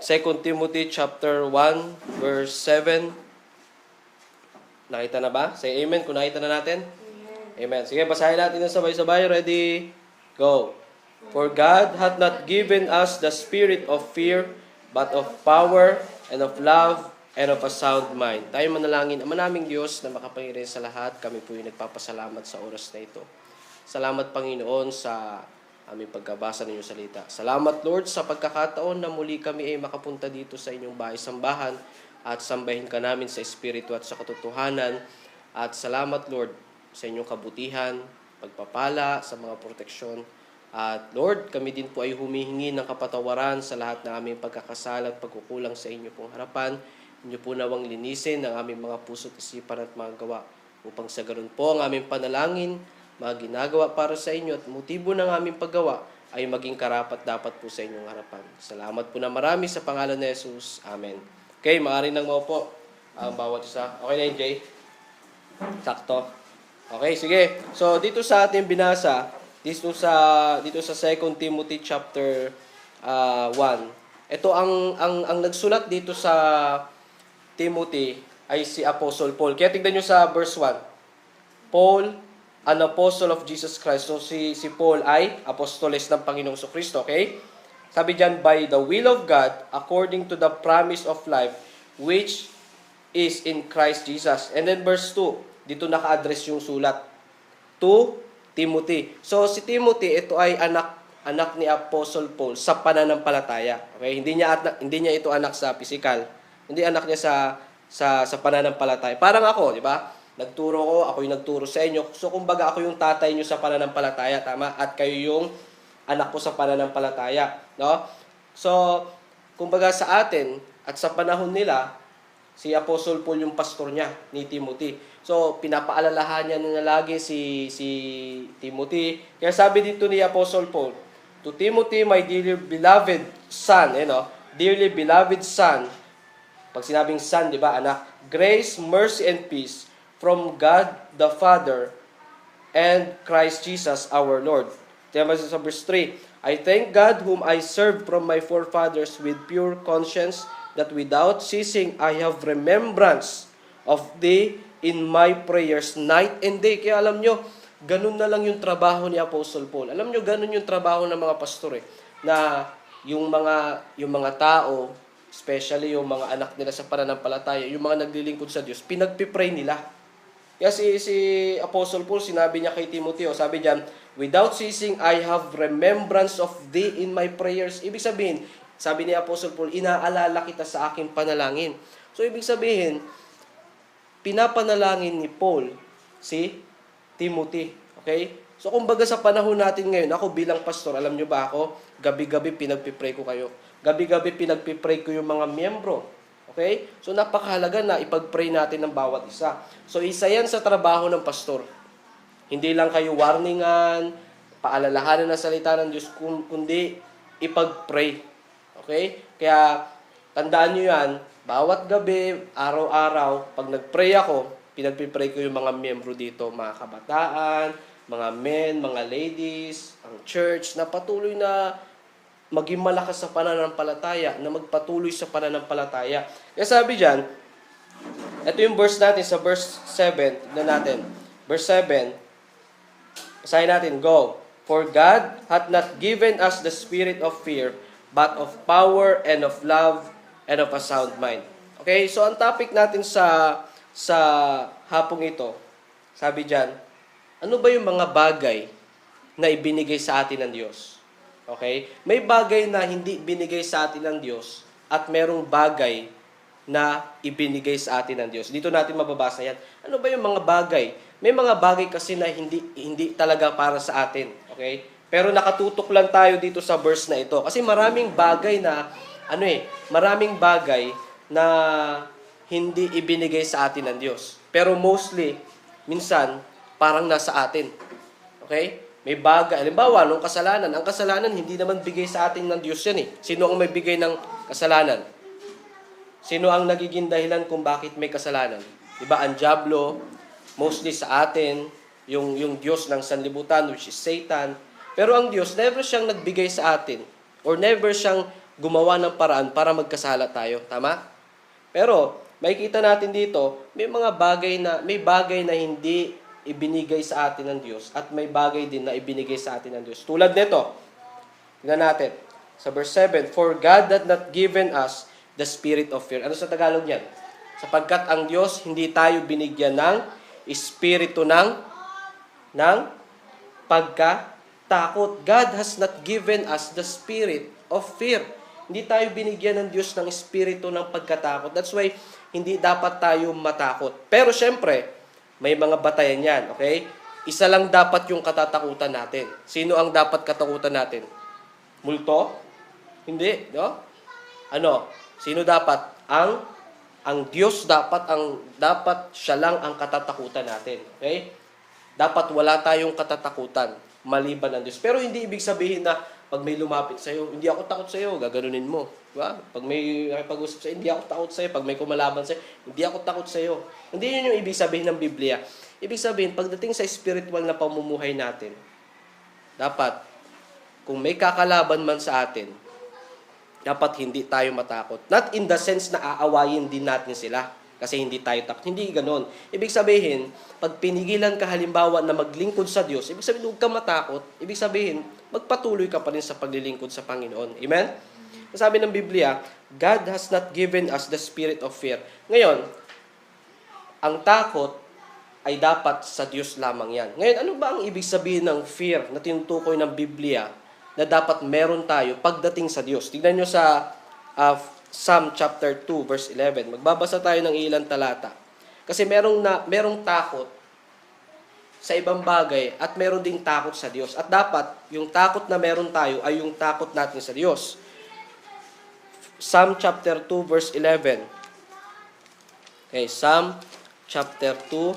2 Timothy chapter 1 verse 7. Nakita na ba? Say amen kung nakita na natin. Amen. Sige, basahin natin ng sabay-sabay. Ready? Go. For God hath not given us the spirit of fear, but of power, and of love, and of a sound mind. Tayo manalangin. Ama naming Diyos na makapangyarihan sa lahat, kami po yung nagpapasalamat sa oras na ito. Salamat, Panginoon, sa aming pagkabasa ng iyong salita. Salamat, Lord, sa pagkakataon na muli kami ay makapunta dito sa inyong bahay-sambahan at sambahin ka namin sa Espiritu at sa katotohanan. At salamat, Lord, sa inyong kabutihan, pagpapala, sa mga proteksyon. At Lord, kami din po ay humihingi ng kapatawaran sa lahat ng aming pagkakasala at pagkukulang sa inyo pong harapan. Inyo po nawang linisin ang aming mga puso't isipan at mga gawa upang sa ganun po ang aming panalangin, mga ginagawa para sa inyo at motibo ng aming paggawa ay maging karapat dapat po sa inyong harapan. Salamat po na marami sa pangalan ni Jesus. Amen. Okay, maaari nang maupo ang bawat isa. Okay na yun, Jay? Sakto. Okay, sige. So, dito sa ating binasa, dito sa 2 Timothy chapter 1. Ito ang nagsulat dito sa Timothy ay si Apostle Paul. Kaya tignan nyo sa verse 1. Paul, an apostle of Jesus Christ. So si Paul ay apostoles ng Panginoong Kristo, okay? Sabi diyan, by the will of God, according to the promise of life, which is in Christ Jesus. And then verse 2, dito naka-address yung sulat. To Timothy. So si Timothy, ito ay anak ni Apostle Paul sa pananampalataya. Okay? Hindi niya ito anak sa physical. Hindi anak niya sa pananampalataya. Parang ako, di ba? Nagturo ko, ako yung nagturo sa inyo. So, kumbaga, ako yung tatay nyo sa pananampalataya, tama? At kayo yung anak ko sa pananampalataya, no? So, kumbaga sa atin, at sa panahon nila, si Apostle Paul yung pastor niya, ni Timothy. So, pinapaalalahan niya na lagi si Timothy. Kaya sabi dito ni Apostle Paul, to Timothy, my dearly beloved son, dearly beloved son, pag sinabing son, di ba, anak, grace, mercy, and peace, from God the Father and Christ Jesus our Lord. Tema sa verse 3, I thank God whom I served from my forefathers with pure conscience, that without ceasing I have remembrance of thee in my prayers night and day. Kaya alam nyo, ganun na lang yung trabaho ni Apostle Paul. Alam nyo, ganun yung trabaho ng mga pastor na yung mga tao, especially yung mga anak nila sa pananampalataya, yung mga naglilingkod sa Diyos, pinagpipray nila. Kaya si Apostle Paul, sinabi niya kay Timothy, sabi diyan, without ceasing, I have remembrance of thee in my prayers. Ibig sabihin, sabi ni Apostle Paul, inaalala kita sa aking panalangin. So, ibig sabihin, pinapanalangin ni Paul si Timothy. Okay? So, kumbaga sa panahon natin ngayon, ako bilang pastor, alam nyo ba ako, gabi-gabi pinagpipray ko kayo. Gabi-gabi pinagpipray ko yung mga miyembro. Okay? So, napakahalaga na ipag-pray natin ng bawat isa. So, isa yan sa trabaho ng pastor. Hindi lang kayo warningan, paalalahanan ng salita ng Diyos, kundi ipag-pray. Okay? Kaya, tandaan nyo yan, bawat gabi, araw-araw, pag nag-pray ako, pinagpipray ko yung mga miyembro dito, mga kabataan, mga men, mga ladies, ang church, na patuloy na maging malakas sa pananampalataya, na magpatuloy sa pananampalataya. Kaya sabi dyan, ito yung verse natin sa verse 7, tignan natin. Verse 7, basahin natin, go. For God hath not given us the spirit of fear, but of power and of love and of a sound mind. Okay, so ang topic natin sa hapong ito, sabi dyan, ano ba yung mga bagay na ibinigay sa atin ng Diyos? Okay? May bagay na hindi binigay sa atin ng Diyos at merong bagay na ibinigay sa atin ng Diyos. Dito natin mababasa yan. Ano ba yung mga bagay? May mga bagay kasi na hindi talaga para sa atin. Okay? Pero nakatutok lang tayo dito sa verse na ito. Kasi maraming bagay na, maraming bagay na hindi ibinigay sa atin ng Diyos. Pero mostly, minsan, parang nasa atin. Okay? May bagay. Halimbawa, nung kasalanan. Ang kasalanan, hindi naman bigay sa atin ng Diyos yan . Sino ang may bigay ng kasalanan? Sino ang nagiging dahilan kung bakit may kasalanan? Diba, ang diablo, mostly sa atin, yung Diyos ng sanlibutan, which is Satan. Pero ang Diyos, never siyang nagbigay sa atin. Or never siyang gumawa ng paraan para magkasala tayo. Tama? Pero, makikita natin dito, may bagay na hindi ibinigay sa atin ng Diyos at may bagay din na ibinigay sa atin ng Diyos. Tulad nito, tingnan natin, sa verse 7, For God hath not given us the spirit of fear. Ano sa Tagalog yan? Sapagkat ang Diyos, hindi tayo binigyan ng espiritu ng pagkatakot. God has not given us the spirit of fear. Hindi tayo binigyan ng Diyos ng espiritu ng pagkatakot. That's why, hindi dapat tayo matakot. Pero syempre, may mga batayan yan, okay? Isa lang dapat yung katatakutan natin. Sino ang dapat katakutan natin? Multo? Hindi, no? Ano? Sino dapat? Ang Diyos dapat siya lang ang katatakutan natin. Okay? Dapat wala tayong katatakutan maliban ng Diyos. Pero hindi ibig sabihin na pag may lumapit sa'yo, hindi ako takot sa'yo, gaganunin mo. Diba? Pag may nakipag-usap sa'yo, hindi ako takot sa'yo. Pag may kumalaban sa'yo, hindi ako takot sa'yo. Hindi yun yung ibig sabihin ng Biblia. Ibig sabihin, pagdating sa spiritual na pamumuhay natin, dapat, kung may kakalaban man sa atin, dapat hindi tayo matakot. Not in the sense na aawayin din natin sila kasi hindi tayo takot. Hindi ganon. Ibig sabihin, pag pinigilan ka halimbawa na maglingkod sa Diyos, ibig sabihin huwag ka matakot. Ibig sabihin, magpatuloy ka pa rin sa paglilingkod sa Panginoon. Amen? Sabi ng Biblia, God has not given us the spirit of fear. Ngayon, ang takot ay dapat sa Diyos lamang yan. Ngayon, ano ba ang ibig sabihin ng fear na tinutukoy ng Biblia na dapat meron tayo pagdating sa Diyos? Tignan nyo sa Psalm chapter 2, verse 11. Magbabasa tayo ng ilang talata. Kasi merong takot sa ibang bagay at meron ding takot sa Diyos. At dapat, yung takot na meron tayo ay yung takot natin sa Diyos. Psalm chapter 2, verse 11. Okay, Psalm chapter 2,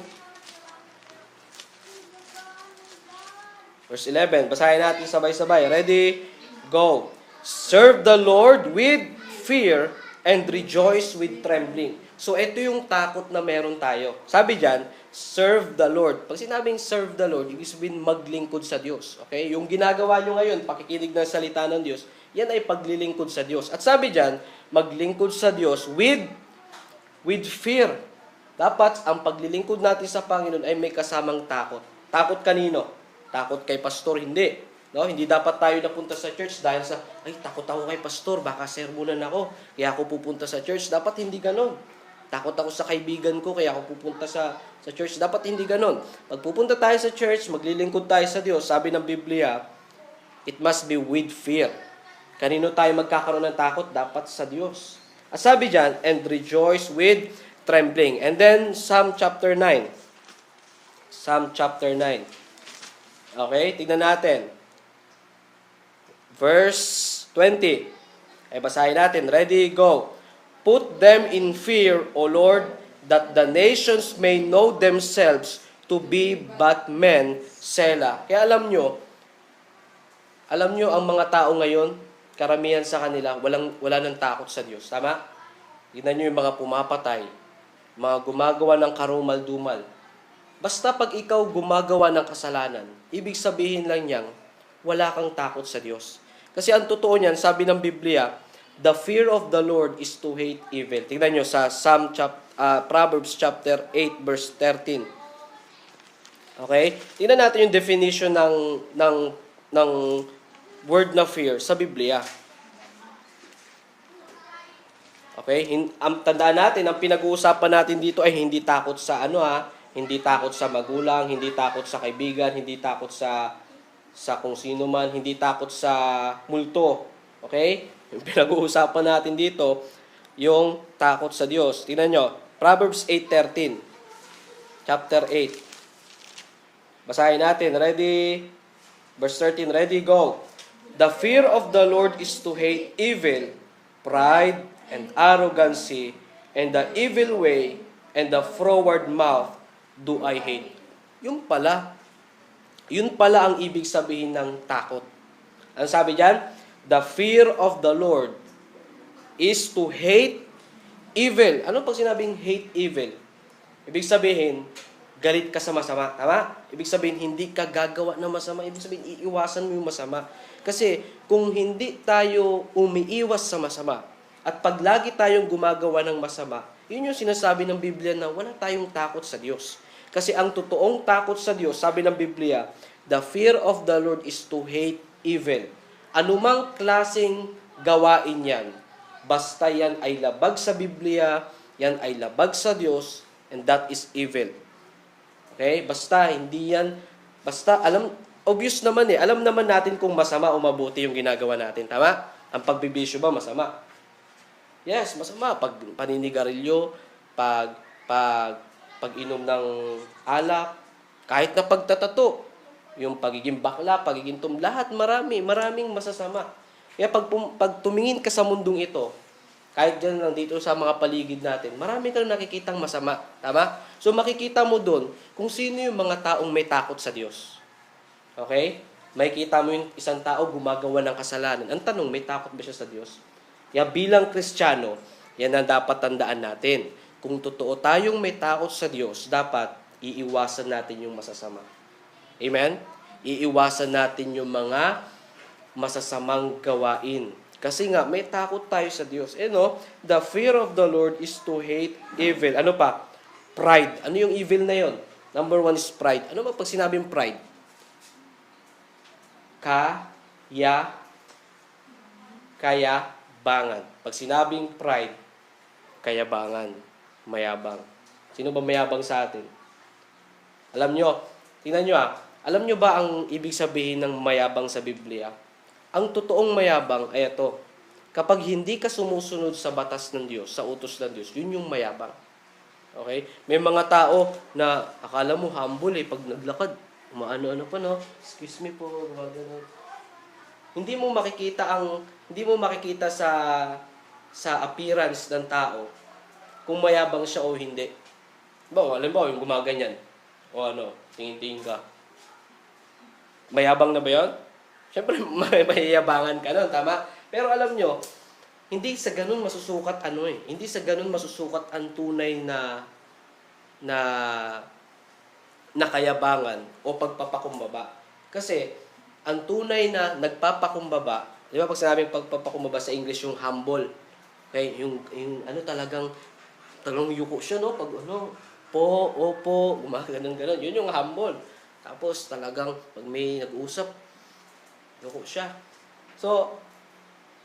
verse 11. Basahin natin sabay-sabay. Ready? Go. Serve the Lord with fear and rejoice with trembling. So, ito yung takot na meron tayo. Sabi dyan, serve the Lord. Pag sinabing serve the Lord, ibig sabihin maglingkod sa Diyos. Okay? Yung ginagawa nyo ngayon, pakikinig ng salita ng Diyos, yan ay paglilingkod sa Diyos. At sabi dyan, maglingkod sa Diyos with fear. Dapat ang paglilingkod natin sa Panginoon ay may kasamang takot. Takot kanino? Takot kay pastor? Hindi. No? Hindi dapat tayo napunta sa church dahil sa, ay, takot ako kay pastor, baka sermonan ako, kaya ako pupunta sa church. Dapat hindi ganon. Takot ako sa kaibigan ko, kaya ako pupunta sa church. Dapat hindi ganon. Pag pupunta tayo sa church, maglilingkod tayo sa Diyos, sabi ng Biblia, it must be with fear. Kanino tayo magkakaroon ng takot? Dapat sa Diyos. At sabi dyan, and rejoice with trembling. And then, Psalm chapter 9. Psalm chapter 9. Okay, tignan natin. Verse 20. Ay, basahin natin. Ready, go. Put them in fear, O Lord, that the nations may know themselves to be but men, Selah. Kaya alam nyo ang mga tao ngayon, karamihan sa kanila, wala nang takot sa Diyos. Tama? Tignan nyo yung mga pumapatay, mga gumagawa ng karumal-dumal. Basta pag ikaw gumagawa ng kasalanan, ibig sabihin lang niyang, wala kang takot sa Diyos. Kasi ang totoo niyan, sabi ng Biblia, the fear of the Lord is to hate evil. Tingnan nyo sa Proverbs chapter 8, verse 13. Okay? Tingnan natin yung definition ng word na fear sa Biblia. Okay? Tandaan natin, ang pinag-uusapan natin dito ay hindi takot sa hindi takot sa magulang, hindi takot sa kaibigan, hindi takot sa kung sino man, hindi takot sa multo. Okay? Yung pinag-uusapan natin dito, yung takot sa Diyos. Tingnan nyo, Proverbs 8:13. Chapter 8. Basahin natin. Ready? Verse 13. Ready? Go. The fear of the Lord is to hate evil, pride, and arrogancy, and the evil way, and the froward mouth do I hate. Yun pala ang ibig sabihin ng takot. Ang sabi diyan, the fear of the Lord is to hate evil. Ano pag sinabing hate evil? Ibig sabihin, galit ka sa masama. Tama? Ibig sabihin, hindi ka gagawa ng masama. Ibig sabihin, iiwasan mo yung masama. Kasi kung hindi tayo umiiwas sa masama, at pag lagi tayong gumagawa ng masama, yun yung sinasabi ng Biblia na wala tayong takot sa Diyos. Kasi ang totoong takot sa Diyos, sabi ng Biblia, the fear of the Lord is to hate evil. Anumang klaseng gawain yan, basta yan ay labag sa Biblia, yan ay labag sa Diyos, and that is evil. Okay? Basta hindi yan, basta obvious naman alam naman natin kung masama o mabuti yung ginagawa natin. Tama? Ang pagbibisyo ba masama? Yes, masama. Pag paninigarilyo, pag-inom ng alak, kahit na pagtatato, yung pagiging bakla, pagiging lahat maraming masasama. Kaya pag tumingin ka sa mundong ito, kahit dyan lang dito sa mga paligid natin, marami kang nakikitang masama. Tama? So makikita mo doon kung sino yung mga taong may takot sa Diyos. Okay? Makikita mo yung isang tao gumagawa ng kasalanan. Ang tanong, may takot ba siya sa Diyos? Kaya bilang Kristiyano, yan ang dapat tandaan natin. Kung totoo tayong may takot sa Diyos, dapat iiwasan natin yung masasama. Amen? Iiwasan natin yung mga masasamang gawain. Kasi nga, may takot tayo sa Diyos. The fear of the Lord is to hate evil. Ano pa? Pride. Ano yung evil na yon? Number 1 is pride. Ano ba pag sinabing pride? Kayabangan. Pag sinabing pride, kayabangan, mayabang. Sino ba mayabang sa atin? Alam nyo, tingnan nyo alam nyo ba ang ibig sabihin ng mayabang sa Biblia? Ang totoong mayabang ay ito. Kapag hindi ka sumusunod sa batas ng Diyos, sa utos ng Diyos, yun yung mayabang. Okay? May mga tao na akala mo humble pag naglakad. Umaano-ano pa, no? Excuse me po, gano'n. Hindi mo makikita sa appearance ng tao kung mayabang siya o hindi. Alam mo, yung gumaganyan. O tingin-tingin ka. Mayabang na ba yun? Siyempre, mayayabangan ka nun, tama? Pero alam nyo, hindi sa ganun masusukat Hindi sa ganun masusukat ang tunay na kayabangan o pagpapakumbaba. Kasi, ang tunay na nagpapakumbaba, di ba pag sinabing pagpapakumbaba sa English yung humble. Okay, yung talagang yuko siya, no? Pag opo, gumagano'n. Yun yung humble. Tapos talagang pag may nag-usap, yuko siya. So,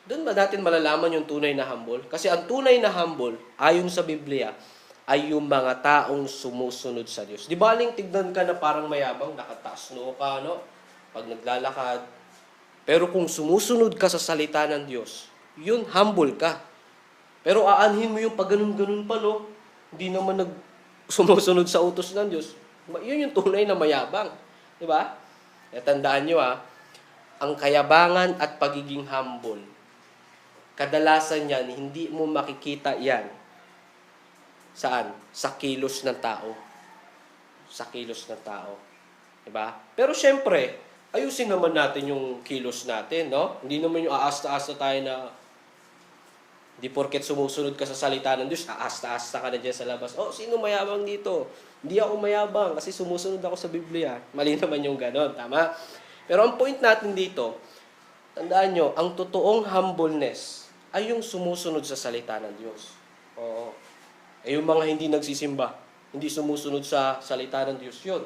doon ba natin malalaman yung tunay na humble? Kasi ang tunay na humble, ayon sa Biblia, ay yung mga taong sumusunod sa Diyos. Di ba tignan ka na parang mayabang, nakataas noo ka, no? Pag naglalakad. Pero kung sumusunod ka sa salita ng Diyos, yun, humble ka. Pero aanhin mo yung pag ganun-ganun pa, no? Hindi naman sumusunod sa utos ng Diyos. Yun yung tunay na mayabang. Di ba? Tandaan nyo, ang kayabangan at pagiging humble, kadalasan yan, hindi mo makikita yan. Saan? Sa kilos ng tao. Sa kilos ng tao. Diba? Pero syempre, ayusin naman natin yung kilos natin, no? Hindi naman yung aasta-asta tayo na di porket sumusunod ka sa salita ng Diyos, aasta-asta ka na dyan sa labas. Sino mayabang dito? Hindi ako mayabang kasi sumusunod ako sa Biblia. Mali naman yung ganon, tama? Pero ang point natin dito, tandaan nyo, ang totoong humbleness ay yung sumusunod sa salita ng Diyos. Oo. Yung mga hindi nagsisimba, hindi sumusunod sa salita ng Diyos, yun.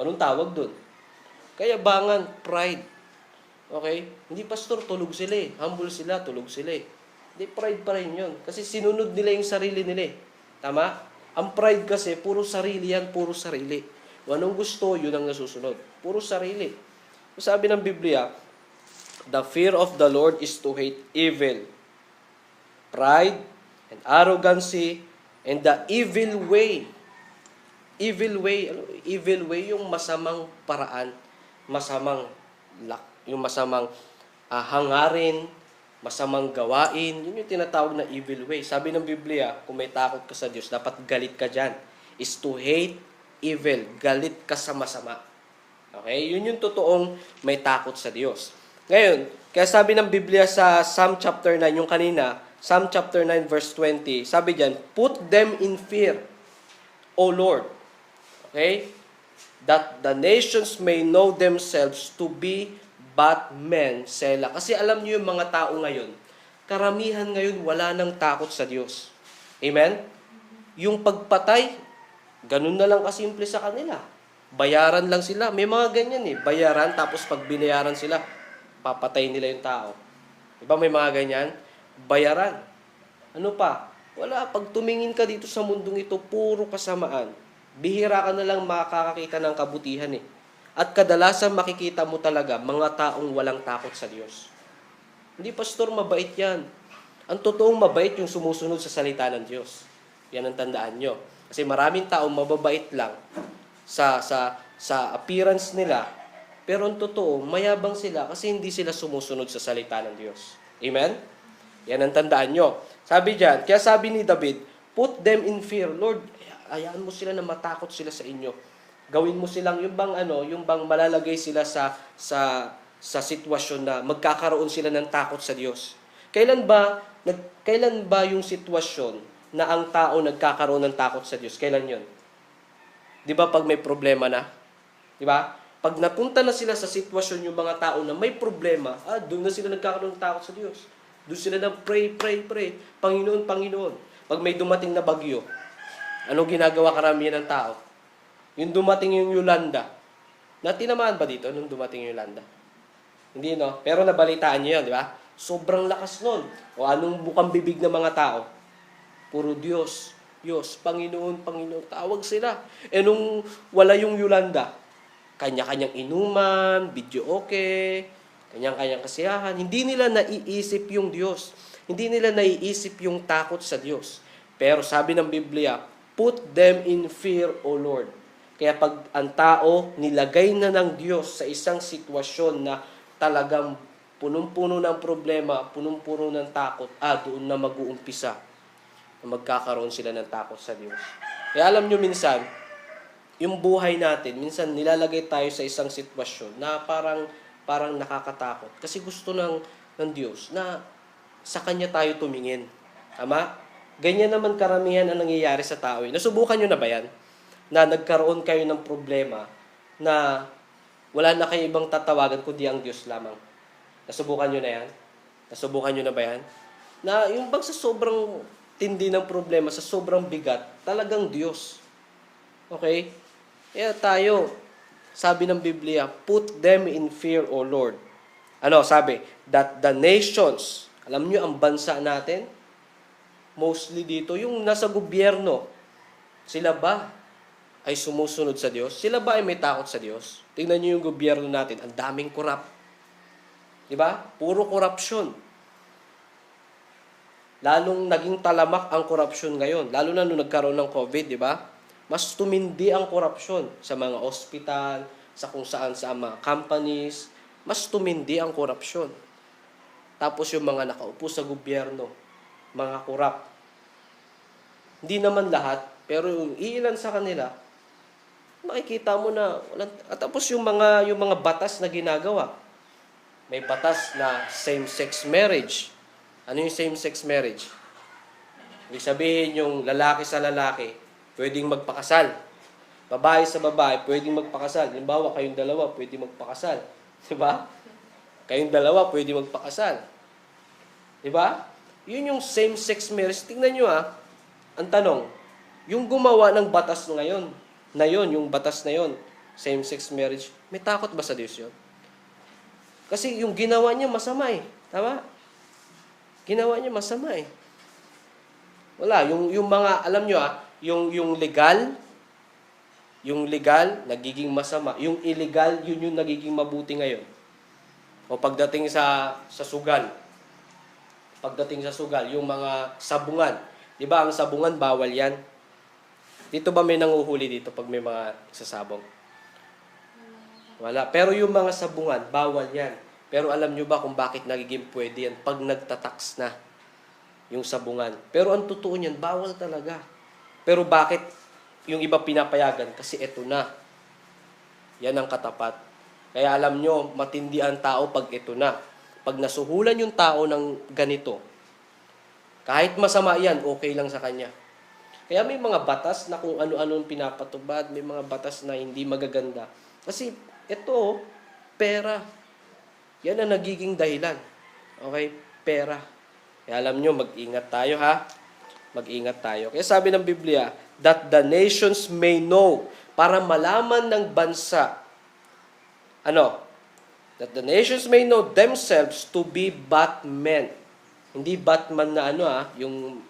Anong tawag dun? Kayabangan, pride. Okay? Hindi pastor, tulog sila Humble sila, tulog sila Hindi, pride pa rin yun. Kasi sinunod nila yung sarili nila Tama? Ang pride kasi, puro sarili yan, puro sarili. Kung anong gusto, yun ang nasusunod. Puro sarili. Sabi ng Biblia, the fear of the Lord is to hate evil, pride, and arrogancy, and the evil way. Evil way, evil way yung masamang paraan, yung masamang hangarin, masamang gawain, yun yung tinatawag na evil way. Sabi ng Biblia, kung may takot ka sa Diyos, dapat galit ka dyan. Is to hate evil. Galit ka sa masama. Okay? Yun yung totoong may takot sa Diyos. Ngayon, kaya sabi ng Biblia sa Psalm chapter 9, yung kanina, Psalm chapter 9 verse 20, sabi dyan, put them in fear, O Lord. Okay? That the nations may know themselves to be but men, Sela. Kasi alam niyo yung mga tao ngayon, karamihan ngayon wala nang takot sa Diyos. Amen? Yung pagpatay, ganun na lang kasimple sa kanila. Bayaran lang sila. May mga ganyan eh. Bayaran, tapos pag binayaran sila, papatay nila yung tao. Diba may mga ganyan? Bayaran. Ano pa? Wala. Pag tumingin ka dito sa mundong ito, puro kasamaan. Bihira ka na lang makakakita ng kabutihan eh. At kadalasan makikita mo talaga mga taong walang takot sa Diyos. Hindi, pastor, mabait yan. Ang totoong mabait yung sumusunod sa salita ng Diyos. Yan ang tandaan nyo. Kasi maraming taong mababait lang sa appearance nila, pero ang totoo, mayabang sila kasi hindi sila sumusunod sa salita ng Diyos. Amen? Yan ang tandaan nyo. Sabi diyan, kaya sabi ni David, put them in fear. Lord, hayaan mo sila na matakot sila sa inyo. Gawin mo silang yung bang malalagay sila sa sitwasyon na magkakaroon sila ng takot sa Diyos. Kailan ba yung sitwasyon na ang tao nagkakaroon ng takot sa Diyos? Kailan yun? Di ba pag may problema na? Di ba? Pag napunta na sila sa sitwasyon yung mga tao na may problema, doon na sila nagkakaroon ng takot sa Diyos. Doon sila na pray. Panginoon, Panginoon. Pag may dumating na bagyo, ano ginagawa karamihan ng tao? Yung dumating yung Yolanda. Natinamaan ba dito nung dumating yung Yolanda? Hindi, no? Pero nabalitaan niyo yun, di ba? Sobrang lakas nun. O anong bukang bibig ng mga tao? Puro Diyos, Panginoon, tawag sila. Nung wala yung Yolanda, kanya-kanyang inuman, video okay, kanya-kanyang kasiyahan. Hindi nila naiisip yung Diyos. Hindi nila naiisip yung takot sa Diyos. Pero sabi ng Biblia, put them in fear, O Lord. Kaya pag ang tao nilagay na ng Diyos sa isang sitwasyon na talagang punong-puno ng problema, punong-puno ng takot, doon na mag-uumpisa na magkakaroon sila ng takot sa Diyos. Kaya alam nyo minsan, yung buhay natin, minsan nilalagay tayo sa isang sitwasyon na parang nakakatakot. Kasi gusto ng Diyos na sa Kanya tayo tumingin. Tama? Ganyan naman karamihan ang nangyayari sa tao. Nasubukan nyo na ba yan? Na nagkaroon kayo ng problema na wala na kayo ibang tatawagan kundi ang Diyos lamang. Nasubukan nyo na yan? Nasubukan nyo na ba yan? Na yung bang sa sobrang tindi ng problema, sa sobrang bigat, talagang Diyos. Okay? Kaya tayo, sabi ng Biblia, put them in fear, O Lord. Ano, sabi? That the nations, alam nyo ang bansa natin, mostly dito, yung nasa gobyerno, sila ba ay sumusunod sa Diyos? Sila ba ay may takot sa Diyos? Tingnan nyo yung gobyerno natin, ang daming korap. Diba? Puro korupsyon. Lalong naging talamak ang korupsyon ngayon. Lalo na nung nagkaroon ng COVID, di ba? Mas tumindi ang korupsyon sa mga ospital, sa kung saan sa mga companies. Mas tumindi ang korupsyon. Tapos yung mga nakaupo sa gobyerno, mga korap. Hindi naman lahat, pero yung iilan sa kanila, makikita mo na at tapos yung mga batas na ginagawa. May batas na same-sex marriage. Ano yung same-sex marriage? Ibig sabihin yung lalaki sa lalaki, pwedeng magpakasal. Babae sa babae, pwedeng magpakasal. Halimbawa, kayong dalawa, pwedeng magpakasal. Diba? Kayong dalawa, pwedeng magpakasal. Diba? Yun yung same-sex marriage. Tingnan nyo ang tanong, yung gumawa ng batas ngayon, yung batas na yun, same-sex marriage, may takot ba sa Diyos yun? Kasi yung ginawa niya masama eh. Tama? Ginawa niya masama eh. Wala. Yung mga, alam nyo yung legal, nagiging masama. Yung illegal, yun yung nagiging mabuti ngayon. O pagdating sa sugal. Pagdating sa sugal, yung mga sabungan. Di ba ang sabungan, bawal yan? Dito ba may nanguhuli dito pag may mga sasabong? Wala. Pero yung mga sabungan, bawal yan. Pero alam nyo ba kung bakit nagiging pwede yan? Pag nagtatax na yung sabungan. Pero ang totoo niyan, bawal talaga. Pero bakit yung iba pinapayagan? Kasi eto na. Yan ang katapat. Kaya alam nyo, matindi ang tao pag eto na. Pag nasuhulan yung tao ng ganito, kahit masama yan, okay lang sa kanya. Kaya may mga batas na kung ano-ano pinapatubad, may mga batas na hindi magaganda. Kasi ito, pera. Yan ang nagiging dahilan. Okay? Pera. Kaya alam nyo, mag-ingat tayo ha. Mag-ingat tayo. Kaya sabi ng Biblia, that the nations may know, para malaman ng bansa, that the nations may know themselves to be Batmen. Hindi Batman na yung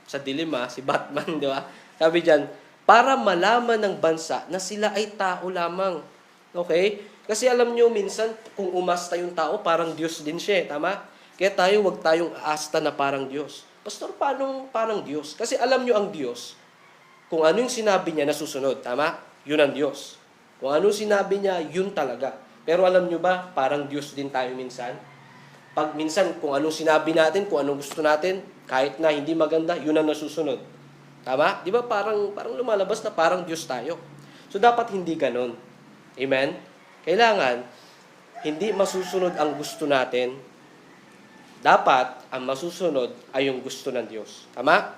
sa dilim si Batman, di ba? Sabi diyan, para malaman ng bansa na sila ay tao lamang. Okay? Kasi alam nyo, minsan, kung umasta yung tao, parang Diyos din siya, tama? Kaya wag tayong aasta na parang Diyos. Pastor, paano parang Diyos? Kasi alam nyo ang Diyos, kung ano yung sinabi niya, nasusunod, tama? Yun ang Diyos. Kung ano sinabi niya, yun talaga. Pero alam nyo ba, parang Diyos din tayo minsan? Pag minsan, kung anong sinabi natin, kung anong gusto natin, kahit na hindi maganda, yun ang nasusunod. Tama? Di ba parang lumalabas na parang Diyos tayo. So, dapat hindi ganon. Amen? Kailangan, hindi masusunod ang gusto natin. Dapat, ang masusunod ay yung gusto ng Diyos. Tama?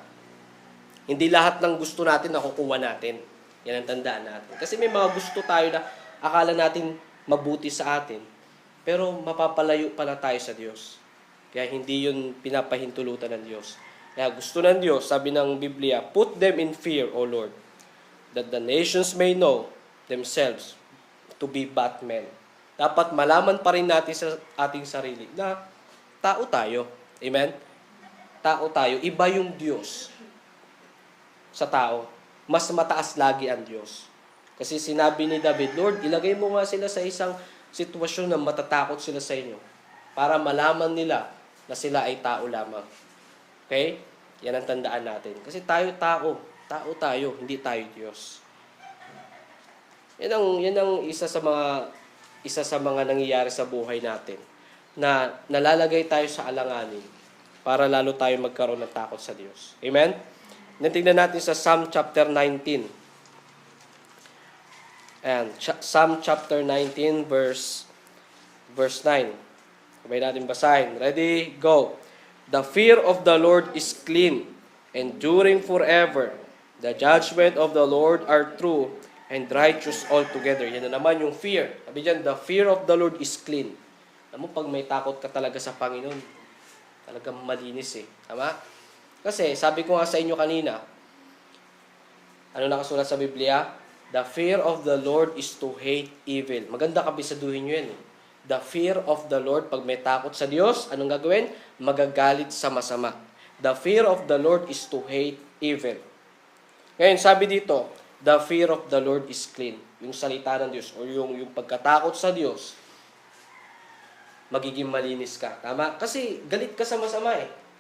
Hindi lahat ng gusto natin nakukuha natin. Yan ang tandaan natin. Kasi may mga gusto tayo na akala natin mabuti sa atin, pero mapapalayo pala tayo sa Diyos. Kaya hindi yun pinapahintulutan ng Diyos. Kaya gusto ng Diyos, sabi ng Biblia, put them in fear, O Lord, that the nations may know themselves to be Batmen. Dapat malaman pa rin natin sa ating sarili na tao tayo. Amen? Tao tayo. Iba yung Diyos sa tao. Mas mataas lagi ang Diyos. Kasi sinabi ni David, Lord, ilagay mo nga sila sa isang sitwasyon na matatakot sila sa inyo para malaman nila na sila ay tao lamang. Okay? Yan ang tandaan natin. Kasi tayo tao. Tao tayo, hindi tayo Diyos. Yan ang isa sa mga nangyayari sa buhay natin na nalalagay tayo sa alanganin para lalo tayo magkaroon ng takot sa Diyos. Amen? Tingnan natin sa Psalm chapter 19. Ayan, Psalm chapter 19 verse 9. Sabay natin basahin. Ready? Go. The fear of the Lord is clean, enduring forever. The judgment of the Lord are true and righteous altogether. Yan na naman yung fear. Sabi dyan, the fear of the Lord is clean. Alam mo, pag may takot ka talaga sa Panginoon, talagang malinis Tama? Kasi, sabi ko nga sa inyo kanina, ano nakasulat sa Biblia? The fear of the Lord is to hate evil. Maganda kabisaduhin nyo yan The fear of the Lord, pag may takot sa Diyos, anong gagawin? Magagalit sa masama. The fear of the Lord is to hate evil. Ngayon, sabi dito, the fear of the Lord is clean. Yung salita ng Diyos, o yung pagkatakot sa Diyos, magiging malinis ka. Tama? Kasi galit ka sa masama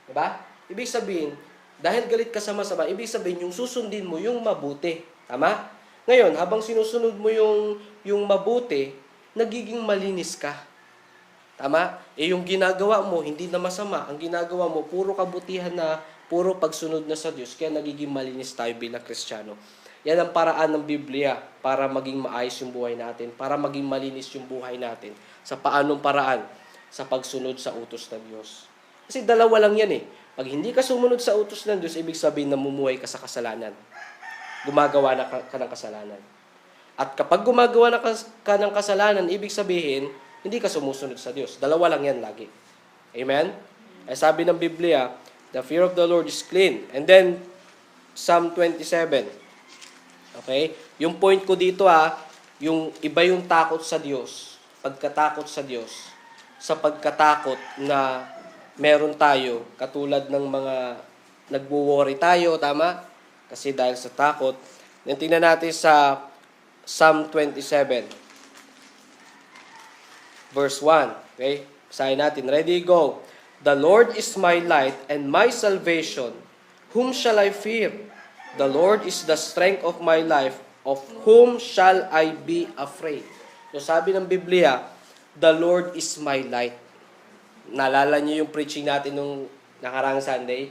Diba? Ibig sabihin, dahil galit ka sa masama, ibig sabihin, yung susundin mo yung mabuti. Tama? Ngayon, habang sinusunod mo yung mabuti, nagiging malinis ka. Tama? Yung ginagawa mo, hindi na masama. Ang ginagawa mo, puro kabutihan na, puro pagsunod na sa Diyos. Kaya nagiging malinis tayo bilang Kristiyano. Yan ang paraan ng Biblia para maging maayos yung buhay natin, para maging malinis yung buhay natin. Sa paanong paraan? Sa pagsunod sa utos ng Diyos. Kasi dalawa lang yan Pag hindi ka sumunod sa utos ng Diyos, ibig sabihin namumuhay ka sa kasalanan. Gumagawa na ka ng kasalanan. At kapag gumagawa na ka ng kasalanan, ibig sabihin, hindi ka sumusunod sa Diyos. Dalawa lang yan lagi. Amen? Ay sabi ng Biblia, the fear of the Lord is clean. And then, Psalm 27. Okay? Yung point ko dito yung iba yung takot sa Diyos. Pagkatakot sa Diyos. Sa pagkatakot na meron tayo, katulad ng mga nagwo-worry tayo, tama? Kasi dahil sa takot. Then tingnan natin sa Psalm 27. Verse 1. Okay? Basahin natin. Ready, go. The Lord is my light and my salvation. Whom shall I fear? The Lord is the strength of my life. Of whom shall I be afraid? So sabi ng Biblia, the Lord is my light. Naalala niyo yung preaching natin nung nakarang Sunday?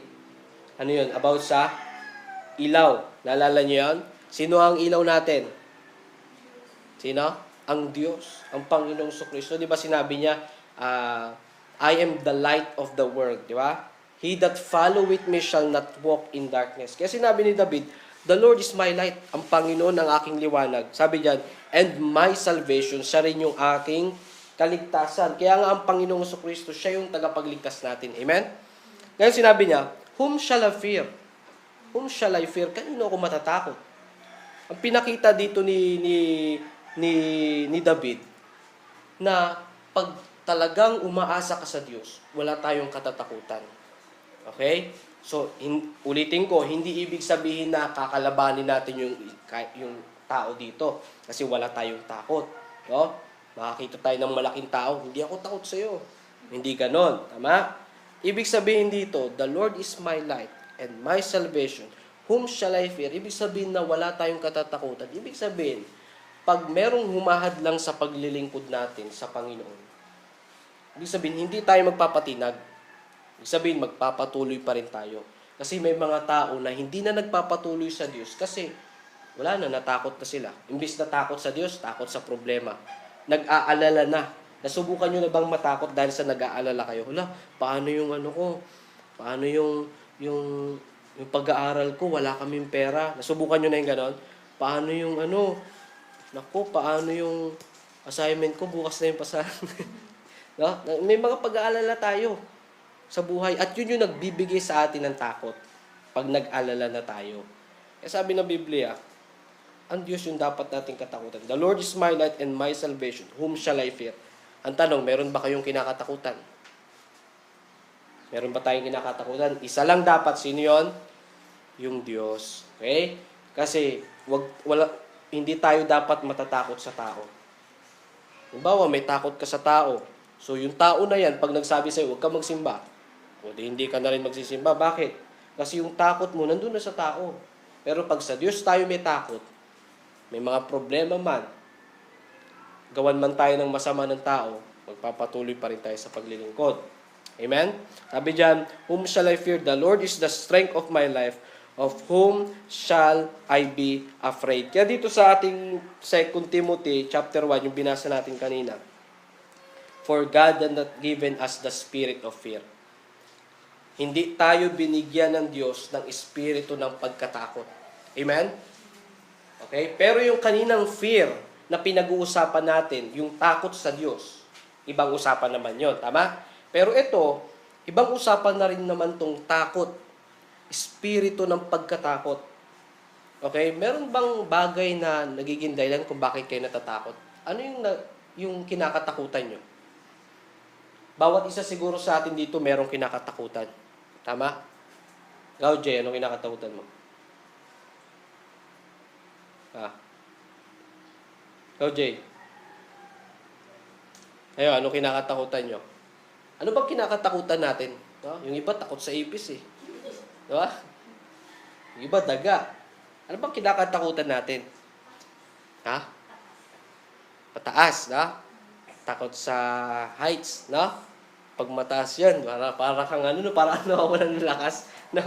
Ano yun? About sa ilaw. Naalala niyo yun? Sino ang ilaw natin? Sino? Ang Diyos. Ang Panginoong Kristo. Di ba sinabi niya, I am the light of the world. Di ba? He that followeth me shall not walk in darkness. Kaya sinabi ni David, the Lord is my light, ang Panginoon ang aking liwanag. Sabi diyan, and my salvation, siya rin yung aking kaligtasan. Kaya nga ang Panginoong Kristo, siya yung tagapagligtas natin. Amen? Ngayon sinabi niya, whom shall I fear? Whom shall I fear? Kanino ako matatakot? Ang pinakita dito ni David, na pag talagang umaasa ka sa Diyos, wala tayong katatakutan. Okay? So, ulitin ko, hindi ibig sabihin na kakalabanin natin yung tao dito kasi wala tayong takot. No? Makakita tayo ng malaking tao, hindi ako takot sa iyo. Hindi ganon. Tama? Ibig sabihin dito, the Lord is my light and my salvation. Whom shall I fear? Ibig sabihin na wala tayong katatakutan. Ibig sabihin, pag merong humahad lang sa paglilingkod natin sa Panginoon, ibig sabihin, hindi tayo magpapatinag. Ibig sabihin, magpapatuloy pa rin tayo. Kasi may mga tao na hindi na nagpapatuloy sa Diyos kasi wala na, natakot na sila. Imbis na takot sa Diyos, takot sa problema. Nag-aalala na. Nasubukan nyo na bang matakot dahil sa nag-aalala kayo? Hala, paano yung ano ko? Paano yung pag-aaral ko? Wala kaming pera. Nasubukan nyo na yung ganon? Paano yung ano? Naku, paano yung assignment ko? Bukas na yung pasahan. No? May mga pag-aalala tayo sa buhay. At yun yung nagbibigay sa atin ng takot pag nag-alala na tayo. Kaya sabi ng Biblia, ang Diyos yung dapat nating katakutan. The Lord is my light and my salvation. Whom shall I fear? Ang tanong, meron ba kayong kinakatakutan? Meron ba tayong kinakatakutan? Isa lang dapat. Sino yun? Yung Diyos. Okay? Kasi hindi tayo dapat matatakot sa tao. Halimbawa, may takot ka sa tao. So, yung tao na yan, pag nagsabi sa'yo, huwag ka magsimba. O hindi ka na rin magsisimba. Bakit? Kasi yung takot mo, nandun na sa tao. Pero pag sa Diyos tayo may takot, may mga problema man, gawan man tayo ng masama ng tao, magpapatuloy pa rin tayo sa paglilingkod. Amen? Sabi dyan, whom shall I fear? The Lord is the strength of my life. Of whom shall I be afraid? Kaya dito sa ating 2 Timothy chapter 1, yung binasa natin kanina, for God had not given us the spirit of fear. Hindi tayo binigyan ng Diyos ng espiritu ng pagkatakot. Amen? Okay? Pero yung kaninang fear na pinag-uusapan natin, yung takot sa Diyos, ibang usapan naman yon, tama? Pero ito, ibang usapan na rin naman tong takot, espiritu ng pagkatakot. Okay? Meron bang bagay na nagiging dahilan kung bakit kayo natatakot? Ano yung kinakatakutan nyo? Bawat isa siguro sa atin dito merong kinakatakutan. Tama? Ikaw, Jay, anong kinakatakutan mo? Ikaw, Jay. Ayun, anong kinakatakutan nyo? Ano bang kinakatakutan natin? No? Yung iba takot sa ipis eh. Diba? Yung iba daga. Ano bang kinakatakutan natin? Pataas, na? Takot sa heights, no? Pag mataas yan, para kang para nawawalan ng lakas. No?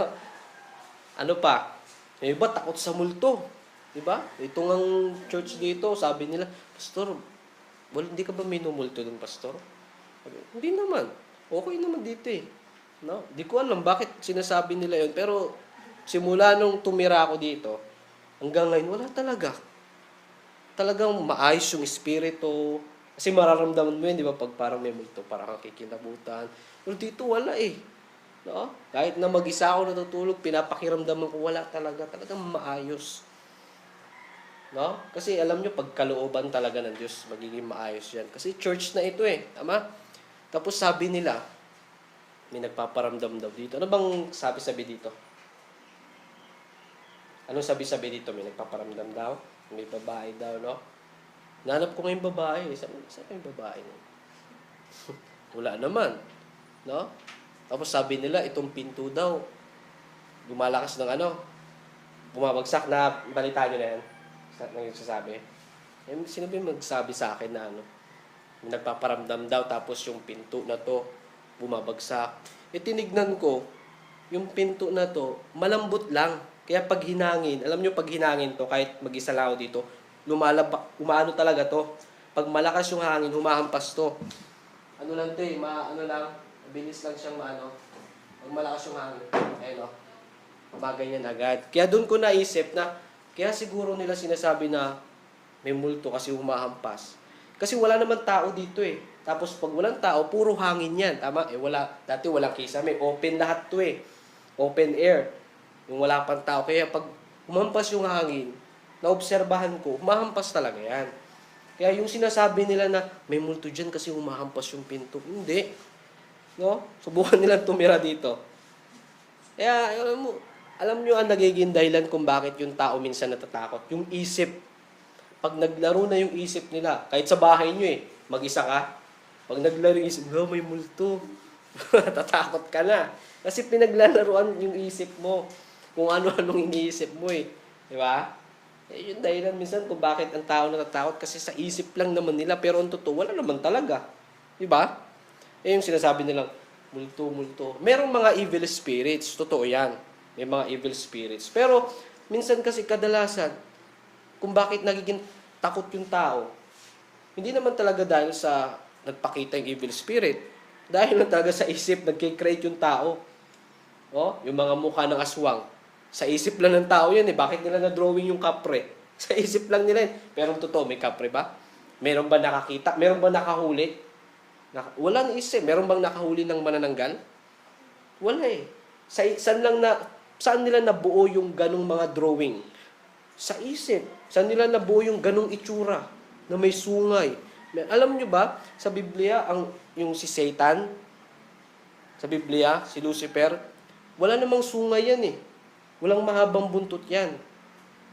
Ano pa? Yung iba takot sa multo. Diba? Itong ang church dito, sabi nila, Pastor, hindi ka ba minumulto dun, Pastor? Sabi, hindi naman. Okay naman dito eh. No? Di ko alam bakit sinasabi nila yun. Pero simula nung tumira ako dito, hanggang ngayon, wala talaga. Talagang maayos yung espiritu. Kasi mararamdaman mo yun, di ba? Pag parang may multo, parang kikilabutan. Pero dito wala eh. No? Kahit na mag-isa ako natutulog, pinapakiramdaman ko, wala talaga. Talagang maayos. No? Kasi alam nyo, pag kalooban talaga ng Diyos, magiging maayos yan. Kasi church na ito eh. Tama? Tapos sabi nila, may nagpaparamdam daw dito. Ano bang sabi-sabi dito? Anong sabi-sabi dito? May nagpaparamdam daw? May babae daw, no? Nanap ko ngayong babae. Saan yung babae? Wala naman. No? Tapos sabi nila, itong pinto daw, lumalakas ng bumabagsak na, balita nyo na yan. Nang sasabi. Sinabi magsabi sa akin na may nagpaparamdam daw, tapos yung pinto na to, bumabagsak. Tinignan ko, yung pinto na to, malambot lang. Kaya pag hinangin, alam nyo pag hinangin to, kahit mag-isa lang ako dito, umaano talaga to. Pag malakas yung hangin, humahampas to. Ano lang to eh, mabilis lang siyang Pag malakas yung hangin. Ayun o. Gumaganyan agad. Kaya doon ko naisip na, kaya siguro nila sinasabi na may multo kasi humahampas. Kasi wala naman tao dito eh. Tapos pag walang tao, puro hangin yan. Tama? Dati walang kisame. Open lahat to eh. Open air. Yung wala pang tao. Kaya pag humampas yung hangin, naobserbahan ko, humahampas talaga yan. Kaya yung sinasabi nila na may multo dyan kasi humahampas yung pinto. Hindi. No? Subukan nilang tumira dito. Kaya, alam nyo ang nagiging dahilan kung bakit yung tao minsan natatakot. Yung isip. Pag naglaro na yung isip nila, kahit sa bahay nyo eh, mag-isa ka. Pag naglaro yung isip, may multo. Tatakot ka na. Kasi pinaglalaruan yung isip mo. Kung ano-anong iniisip mo eh. Di ba? Eh, yung dahilan minsan kung bakit ang tao natatakot kasi sa isip lang naman nila pero ang totoo, wala naman talaga. Di ba? Eh, yung sinasabi nilang, multo, multo. Merong mga evil spirits. Totoo yan. May mga evil spirits. Pero, minsan kasi kadalasan, kung bakit nagiging takot yung tao, hindi naman talaga dahil sa nagpakita yung evil spirit. Dahil lang talaga sa isip, nagkikreate yung tao. Oh, yung mga mukha ng aswang. Sa isip lang ng tao yan eh. Bakit nila na-drawing yung kapre? Sa isip lang nila yun. Pero totoo, may kapre ba? Meron ba nakakita? Meron ba nakahuli? Wala na isip. Meron bang nakahuli ng manananggal? Wala eh. Saan nila nabuo yung ganong mga drawing? Sa isip. Saan nila nabuo yung ganong itsura na may sungay? Alam nyo ba, sa Biblia, yung si Satan, sa Biblia, si Lucifer, wala namang sungay yan eh. Walang mahabang buntot yan.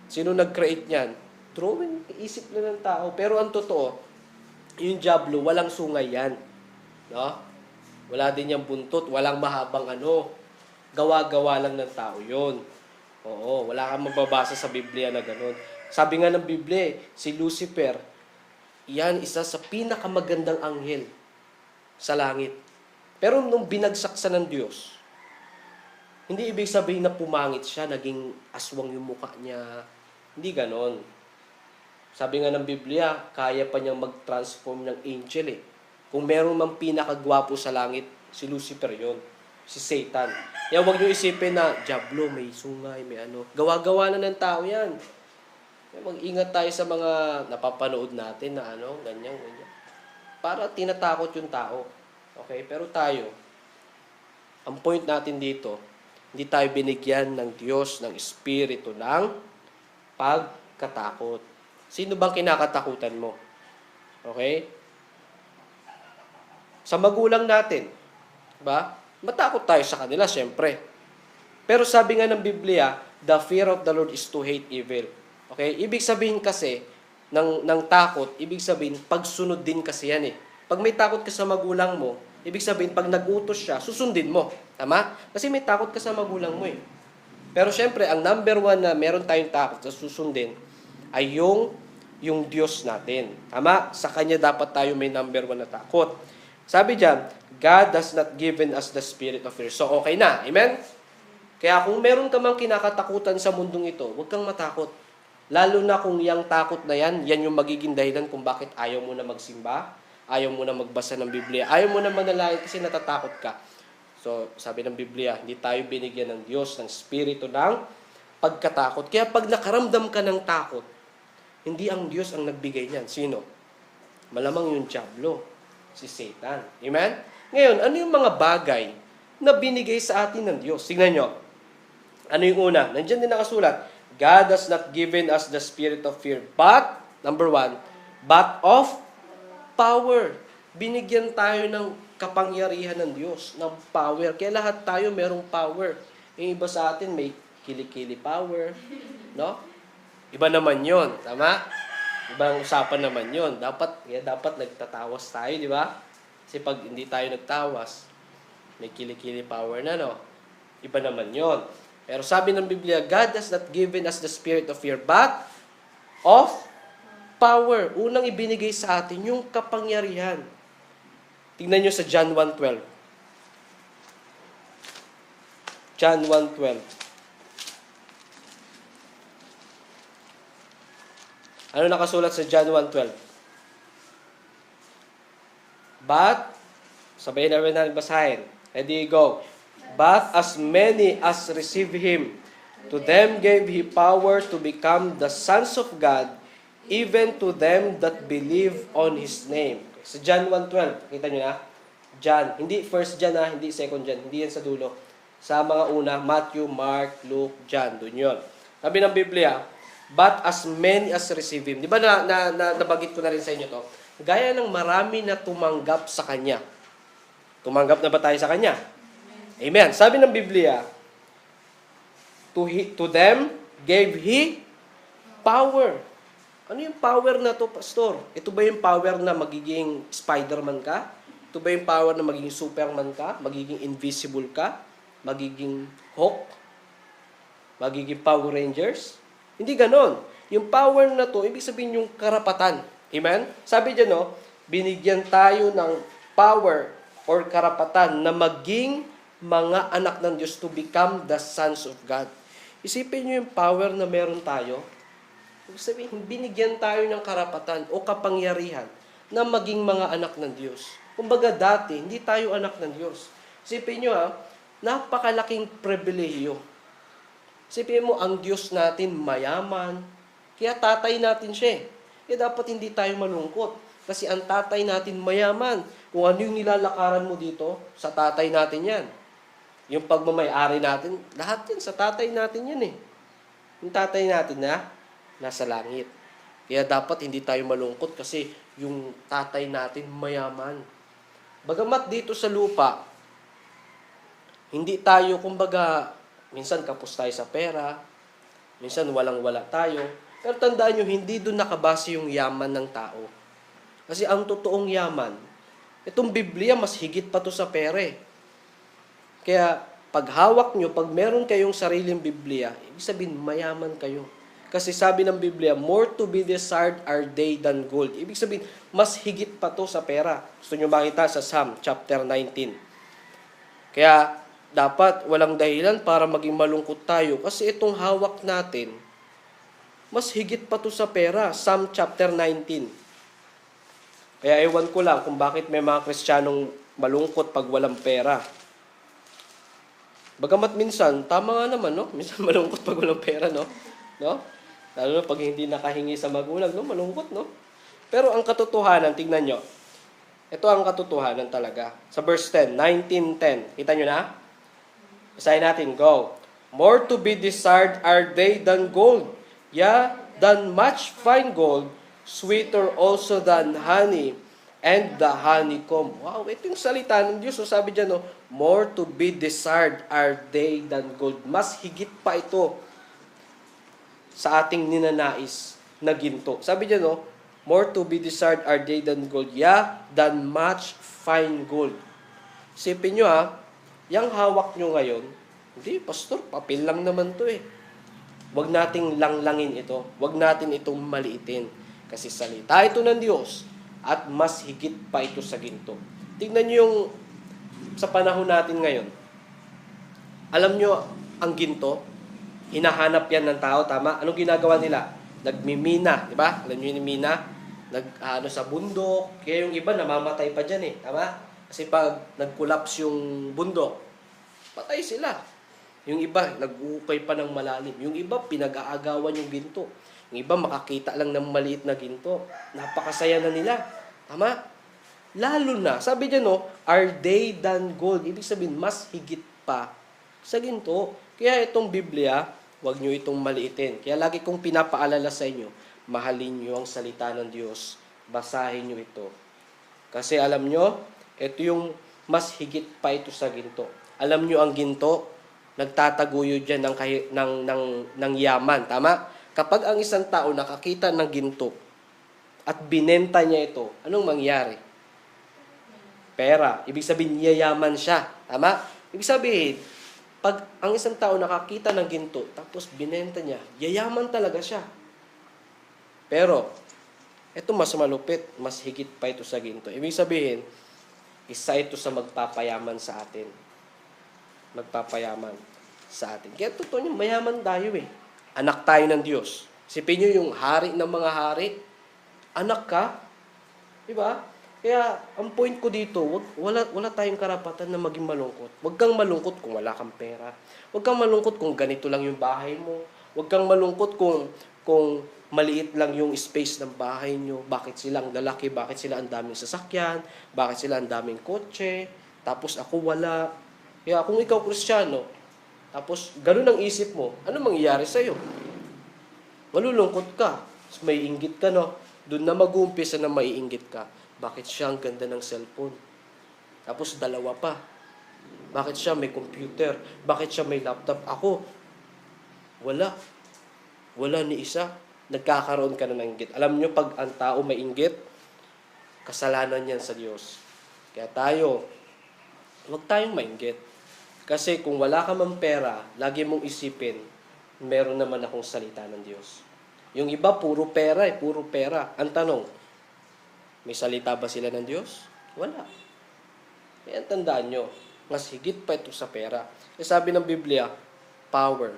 Sino nag-create yan? Drawing, isip na ng tao. Pero ang totoo, yung Diablo, walang sungay yan. No? Wala din yung buntot, walang mahabang gawa-gawa lang ng tao yon. Oo, wala kang mababasa sa Biblia na gano'n. Sabi nga ng Biblia, si Lucifer, yan isa sa pinakamagandang anghel sa langit. Pero nung binagsak sa ng Diyos, hindi ibig sabihin na pumangit siya, naging aswang yung mukha niya. Hindi ganon. Sabi nga ng Biblia, kaya pa niyang mag-transform ng angel eh. Kung meron mang pinakagwapo sa langit, si Lucifer yon, si Satan. Kaya huwag niyo isipin na, Diablo, may sungay, may ano. Gawa-gawa na ng tao yan. Kaya mag-ingat tayo sa mga napapanood natin na ganyan. Para tinatakot yung tao. Okay? Pero tayo, ang point natin dito, hindi tayo binigyan ng Diyos, ng Espiritu, ng pagkatakot. Sino bang kinakatakutan mo? Okay? Sa magulang natin, ba? Matakot tayo sa kanila, siyempre. Pero sabi nga ng Biblia, the fear of the Lord is to hate evil. Okay? Ibig sabihin kasi, ng takot, ibig sabihin, pagsunod din kasi yan eh. Pag may takot ka sa magulang mo, ibig sabihin, pag nag-utos siya, susundin mo. Tama? Kasi may takot ka sa magulang mo eh. Pero syempre, ang number one na meron tayong takot sa susundin ay yung Diyos natin. Tama? Sa Kanya dapat tayo may number one na takot. Sabi diyan, God has not given us the spirit of fear. So, okay na. Amen? Kaya kung meron ka mang kinakatakutan sa mundong ito, huwag kang matakot. Lalo na kung yung takot na yan yung magiging dahilan kung bakit ayaw mo na magsimba, ayaw mo na magbasa ng Biblia, ayaw mo na manalangin kasi natatakot ka. So, sabi ng Biblia, hindi tayo binigyan ng Diyos, ng Espiritu ng pagkatakot. Kaya pag nakaramdam ka ng takot, hindi ang Diyos ang nagbigay niyan. Sino? Malamang yung Diablo, si Satan. Amen? Ngayon, ano yung mga bagay na binigay sa atin ng Diyos? Tingnan nyo. Ano yung una? Nandiyan din nakasulat, God has not given us the spirit of fear, but, number one, but of power. Binigyan tayo ng kapangyarihan ng Diyos, ng power. Kaya lahat tayo merong power. Yung iba sa atin may kilikili power. No? Iba naman yon, tama? Ibang usapan naman yon. Dapat nagtatawas tayo, di ba? Kasi pag hindi tayo nagtawas, may kilikili power na, no? Iba naman yon. Pero sabi ng Biblia, God has not given us the spirit of fear, but of power. Unang ibinigay sa atin yung kapangyarihan. Tingnan nyo sa John 1:12. John 1:12. Ano nakasulat sa John 1:12? But, sabayin namin natin basahin. Ready, go. But as many as receive Him, to them gave He power to become the sons of God, even to them that believe on His name. Sa John 1:12, kita nyo na? John, hindi first John hindi second John, hindi yan sa dulo. Sa mga una, Matthew, Mark, Luke, John, dun yun. Sabi ng Biblia, but as many as receive Him. Di ba nabagit ko na rin sa inyo to? Gaya ng marami na tumanggap sa Kanya. Tumanggap na ba tayo sa Kanya? Amen. Sabi ng Biblia, to them gave He power. Ano yung power na to, Pastor? Ito ba yung power na magiging Spider-Man ka? Ito ba yung power na magiging Superman ka? Magiging invisible ka? Magiging Hulk? Magiging Power Rangers? Hindi ganon. Yung power na to, ibig sabihin yung karapatan. Amen? Sabi dyan, no, binigyan tayo ng power or karapatan na maging mga anak ng Diyos to become the sons of God. Isipin nyo yung power na meron tayo. Ibig sabihin, binigyan tayo ng karapatan o kapangyarihan na maging mga anak ng Diyos. Kumbaga dati, hindi tayo anak ng Diyos. Isipin nyo napakalaking pribilehiyo. Isipin mo, ang Diyos natin mayaman. Kaya tatay natin siya. Dapat hindi tayo malungkot. Kasi ang tatay natin mayaman. Kung ano yung nilalakaran mo dito, sa tatay natin yan. Yung pagmamayari natin, lahat yan, sa tatay natin yan eh. Yung tatay natin na nasa langit. Kaya dapat hindi tayo malungkot kasi yung tatay natin mayaman. Bagamat dito sa lupa, hindi tayo, kumbaga, minsan kapos tayo sa pera, minsan walang-wala tayo. Pero tandaan nyo, hindi doon nakabase yung yaman ng tao. Kasi ang totoong yaman, itong Biblia, mas higit pa to sa pera eh. Kaya, pag hawak nyo, pag meron kayong sariling Biblia, ibig sabihin, mayaman kayo. Kasi sabi ng Biblia, more to be desired are they than gold. Ibig sabihin, mas higit pa to sa pera. Gusto nyo makita sa Psalm chapter 19. Kaya, dapat walang dahilan para maging malungkot tayo. Kasi itong hawak natin, mas higit pa to sa pera. Psalm chapter 19. Kaya ewan ko lang kung bakit may mga Kristiyanong malungkot pag walang pera. Bagamat minsan, tama nga naman, no? Minsan malungkot pag walang pera, no? No? Lalo na pag hindi nakahingi sa magulang, no? Malungkot, no? Pero ang katotohanan, tingnan nyo. Ito ang katotohanan talaga. Sa verse 10, 19:10. Kita nyo na? Basahin natin, go. More to be desired are they than gold. Yeah, than much fine gold, sweeter also than honey, and the honeycomb. Wow, ito yung salita ng Diyos. So sabi dyan, no, more to be desired are they than gold. Mas higit pa ito sa ating ninanais na ginto. Sabi dyan, no, more to be desired are they than gold. Yeah, than much fine gold. Sipin nyo yung hawak nyo ngayon, hindi, pastor, papel lang naman to eh. Huwag nating langlangin ito. Huwag natin itong maliitin. Kasi salita ito ng Diyos at mas higit pa ito sa ginto. Tignan nyo yung sa panahon natin ngayon. Alam nyo, ang ginto, hinahanap yan ng tao, tama? Anong ginagawa nila? Nagmimina, di ba? Alam nyo yung mina? Sa bundok. Kaya yung iba, namamatay pa dyan eh, tama? Kasi pag nag-collapse yung bundok, patay sila. Yung iba, nag-uukay pa ng malalim. Yung iba, pinag-aagawan yung ginto. Yung iba, makakita lang ng maliit na ginto. Napakasaya na nila. Tama? Lalo na, sabi dyan, no, are they than gold? Ibig sabihin, mas higit pa sa ginto. Kaya itong Biblia, huwag nyo itong maliitin. Kaya lagi kong pinapaalala sa inyo, mahalin nyo ang salita ng Diyos. Basahin nyo ito. Kasi alam nyo, ito yung mas higit pa ito sa ginto. Alam nyo ang ginto, nagtataguyo dyan ng yaman. Tama? Kapag ang isang tao nakakita ng ginto at binenta niya ito, anong mangyari? Pera. Ibig sabihin, yayaman siya. Tama? Ibig sabihin, pag ang isang tao nakakita ng ginto, tapos binenta niya, yayaman talaga siya. Pero, ito mas malupit, mas higit pa ito sa ginto. Ibig sabihin, isa ito sa magpapayaman sa atin. Magpapayaman sa atin. Kaya totoo nyo, mayaman tayo eh. Anak tayo ng Diyos. Sipin nyo yung hari ng mga hari. Anak ka. Diba? Kaya, ang point ko dito, wala tayong karapatan na maging malungkot. Huwag kang malungkot kung wala kang pera. Huwag kang malungkot kung ganito lang yung bahay mo. Huwag kang malungkot kung maliit lang yung space ng bahay nyo. Bakit sila ang lalaki? Bakit sila ang daming sasakyan? Bakit sila ang daming kotse? Tapos ako wala. Kaya kung ikaw Kristiyano, tapos ganun ang isip mo, ano mangyayari sa'yo? Malulungkot ka. May inggit ka, no? Doon na mag-uumpisa na maiinggit ka. Bakit siya ang ganda ng cellphone? Tapos dalawa pa. Bakit siya may computer? Bakit siya may laptop? Ako, wala. Wala ni isa. Nagkakaroon ka na ng inggit. Alam nyo, pag ang tao may inggit, kasalanan yan sa Diyos. Kaya tayo, huwag tayong mainggit. Kasi kung wala ka mang pera, lagi mong isipin, meron naman akong salita ng Diyos. Yung iba, puro pera puro pera. Ang tanong, may salita ba sila ng Diyos? Wala. Kaya tandaan nyo, mas higit pa ito sa pera. Kasi sabi ng Biblia, power,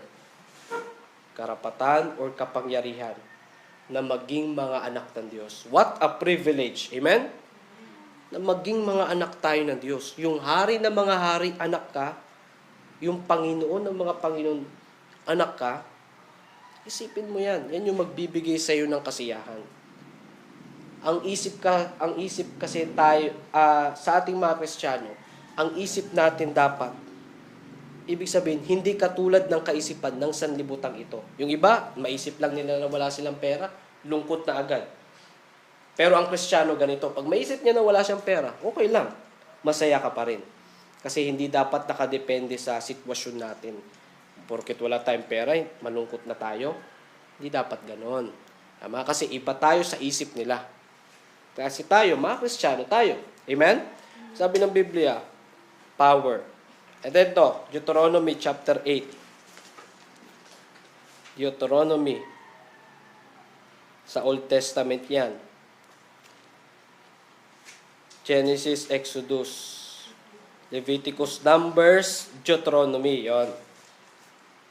karapatan or kapangyarihan na maging mga anak ng Diyos. What a privilege. Amen? Na maging mga anak tayo ng Diyos. Yung hari ng mga hari, anak ka. Yung Panginoon ng mga Panginoon, anak ka. Isipin mo yan. Yan yung magbibigay sa iyo ng kasiyahan. Ang isip kasi tayo, sa ating mga Kristiyano, ang isip natin dapat, ibig sabihin, hindi katulad ng kaisipan ng sanlibutang ito. Yung iba, maisip lang nila na wala silang pera, lungkot na agad. Pero ang Kristiyano ganito, pag maisip niya na wala siyang pera, okay lang, masaya ka pa rin. Kasi hindi dapat nakadepende sa sitwasyon natin. Porket wala tayong pera, malungkot na tayo. Hindi dapat ganon. Tama? Kasi iba tayo sa isip nila. Kasi tayo, mga Kristiyano tayo. Amen? Sabi ng Biblia, power. At ito, Deuteronomy chapter 8. Deuteronomy. Sa Old Testament yan. Genesis, Exodus, Leviticus, Numbers, Deuteronomy. Yon.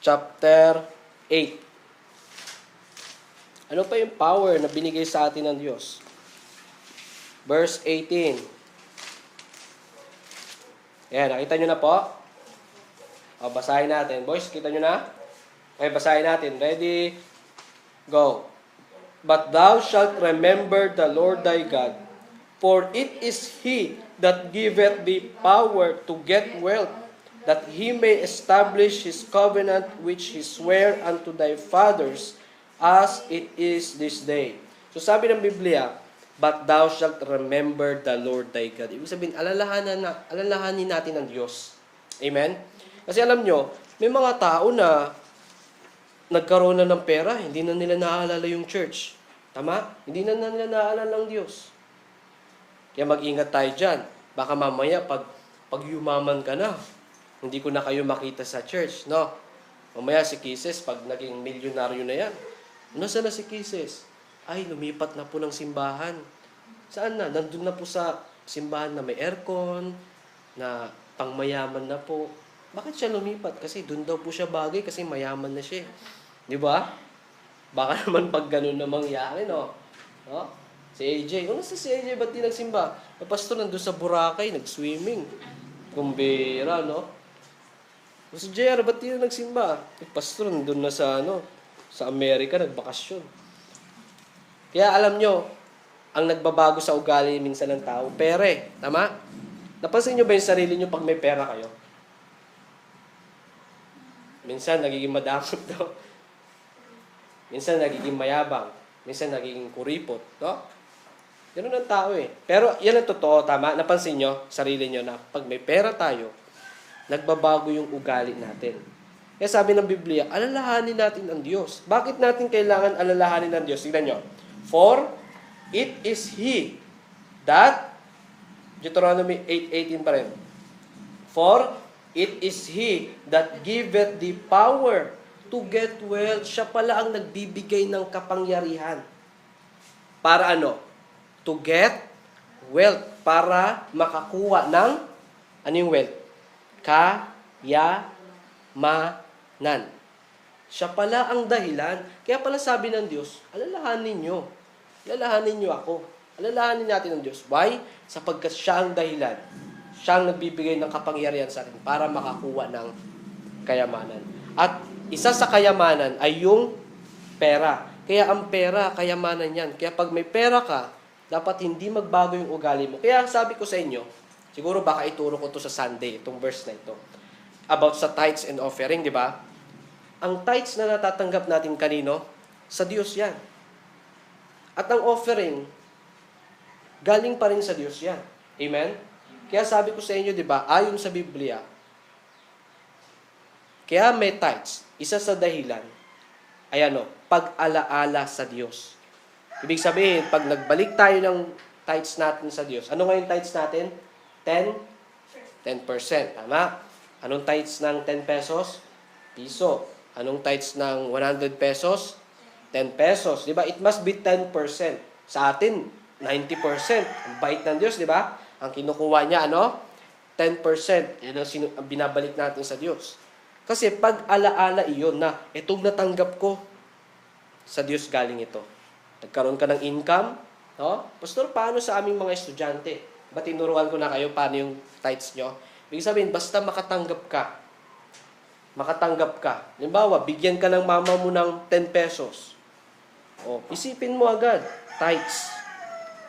Chapter 8. Ano pa yung power na binigay sa atin ng Diyos? Verse 18. Ayan, nakita nyo na po? O, basahin natin. Boys, kita nyo na? Okay, basahin natin. Ready? Go. But thou shalt remember the Lord thy God, for it is He that giveth thee power to get wealth, that He may establish His covenant which He sware unto thy fathers, as it is this day. So sabi ng Biblia, but thou shalt remember the Lord thy God. Ibig sabihin, alalahanin natin ang Diyos. Amen? Kasi alam nyo, may mga tao na nagkaroon na ng pera, hindi na nila naaalala yung church. Tama? Hindi na nila naaalala ang Diyos. Kaya mag-ingat tayo dyan. Baka mamaya, pag yumaman ka na, hindi ko na kayo makita sa church. No? Mamaya si Kisses, pag naging milyonaryo na yan, nasaan na si Kisses? Ay, lumipat na po ng simbahan. Saan na? Nandun na po sa simbahan na may aircon, na pangmayaman na po. Bakit siya lumipat? Kasi doon daw po siya bagay kasi mayaman na siya. Di ba? Baka naman pag ganun na mangyari, no? No? Si AJ. Ano sa si AJ? Ba't di nagsimba? Pastor, nandun sa Boracay, nag-swimming. Kumbira, no? O si JR, ba't di na nagsimba? Pastor, nandun na sa, sa Amerika, nagbakasyon. Kaya alam nyo, ang nagbabago sa ugali minsan ng tao, pere. Tama? Napansin nyo ba yung sarili nyo pag may pera kayo? Minsan, nagiging madamot, no? Minsan, nagiging mayabang. Minsan, nagiging kuripot, no? Ganun ang tao eh. Pero, yan ang totoo, tama? Napansin nyo, sarili nyo na pag may pera tayo, nagbabago yung ugali natin. Kaya sabi ng Biblia, alalahanin natin ang Diyos. Bakit natin kailangan alalahanin ang Diyos? Tignan nyo. For it is He that, Deuteronomy 8:18 pa rin. For it is He that giveth the power to get wealth. Siya pala ang nagbibigay ng kapangyarihan. Para ano? To get wealth. Para makakuha ng, ano yung wealth? Kayamanan. Siya pala ang dahilan. Kaya pala sabi ng Diyos, alalahanin nyo. Alalahanin nyo ako. Alalahanin natin ang Diyos. Why? Sapagkat siya ang dahilan. Siya ang nagbibigay ng kapangyarihan sa atin para makakuha ng kayamanan. At isa sa kayamanan ay yung pera. Kaya ang pera, kayamanan yan. Kaya pag may pera ka, dapat hindi magbago yung ugali mo. Kaya sabi ko sa inyo, siguro baka ituro ko to sa Sunday, itong verse na ito. About sa tithes and offering, di ba? Ang tithes na natatanggap natin kanino? Sa Diyos yan. At ang offering, galing pa rin sa Diyos yan. Amen? Kaya sabi ko sa inyo, di ba, ayon sa Biblia, kaya may tithes, isa sa dahilan, ay pag-alaala sa Diyos. Ibig sabihin, pag nagbalik tayo ng tithes natin sa Diyos, ano nga yung tithes natin? 10%. Tama? Anong tithes ng 10 pesos? Piso. Anong tithes ng 100 pesos? 10 pesos. Diba? It must be 10%. Sa atin, 90%. Ang bait ng Diyos, di ba? Ang kinukuha niya, 10%. Yan ang binabalik natin sa Diyos. Kasi pag alaala iyon na, itong natanggap ko, sa Diyos galing ito. Nagkaroon ka ng income, no? Pastor, paano sa aming mga estudyante? Ba tinuruan ko na kayo paano yung tithes nyo? Ibig sabihin, basta makatanggap ka. Makatanggap ka. Halimbawa, bigyan ka ng mama mo ng 10 pesos. O, isipin mo agad, tithes.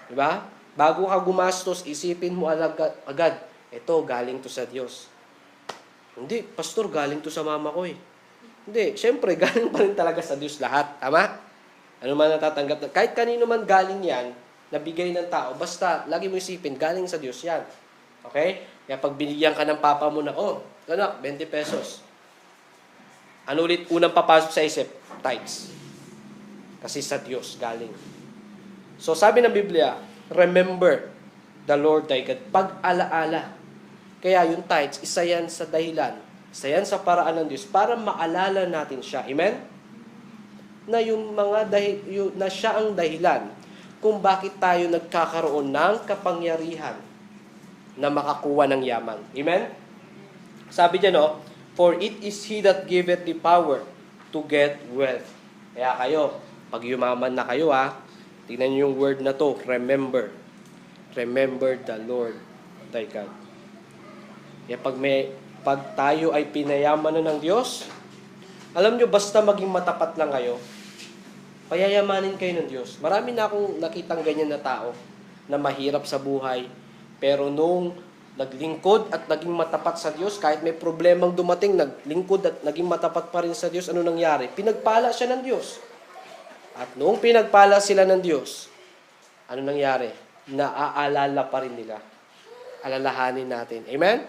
Diba? Bago ka gumastos, isipin mo agad, ito, galing to sa Diyos. Hindi, pastor, galing to sa mama ko eh. Hindi, syempre, galing pa rin talaga sa Diyos lahat. Tama? Ano man natatanggap na, kahit kanino man galing yan, nabigay ng tao, basta, lagi mo isipin, galing sa Diyos yan. Okay? Kaya pag binigyan ka ng papa mo na, anak, 20 pesos. Ano ulit unang papasok sa isip? Tithes. Kasi sa Diyos galing. So, sabi ng Biblia, remember the Lord thy God. Pag-alaala. Kaya yung tithes, isa yan sa dahilan. Isa yan sa paraan ng Diyos para maalala natin siya. Amen? Na yung na siya ang dahilan kung bakit tayo nagkakaroon ng kapangyarihan na makakuha ng yaman. Amen? Sabi niya, for it is He that giveth the power to get wealth. Kaya kayo, pag yumaman na kayo, tingnan niyo yung word na to, remember. Remember the Lord thy God. Kaya pag tayo ay pinayaman na ng Diyos, alam nyo, basta maging matapat lang kayo, payayamanin kayo ng Diyos. Marami na akong nakitang ganyan na tao na mahirap sa buhay, pero nung naglingkod at naging matapat sa Diyos, kahit may problemang dumating, naglingkod at naging matapat pa rin sa Diyos, ano nangyari? Pinagpala siya ng Diyos. At noong pinagpala sila ng Diyos, ano nangyari? Naaalala pa rin nila. Alalahanin natin. Amen?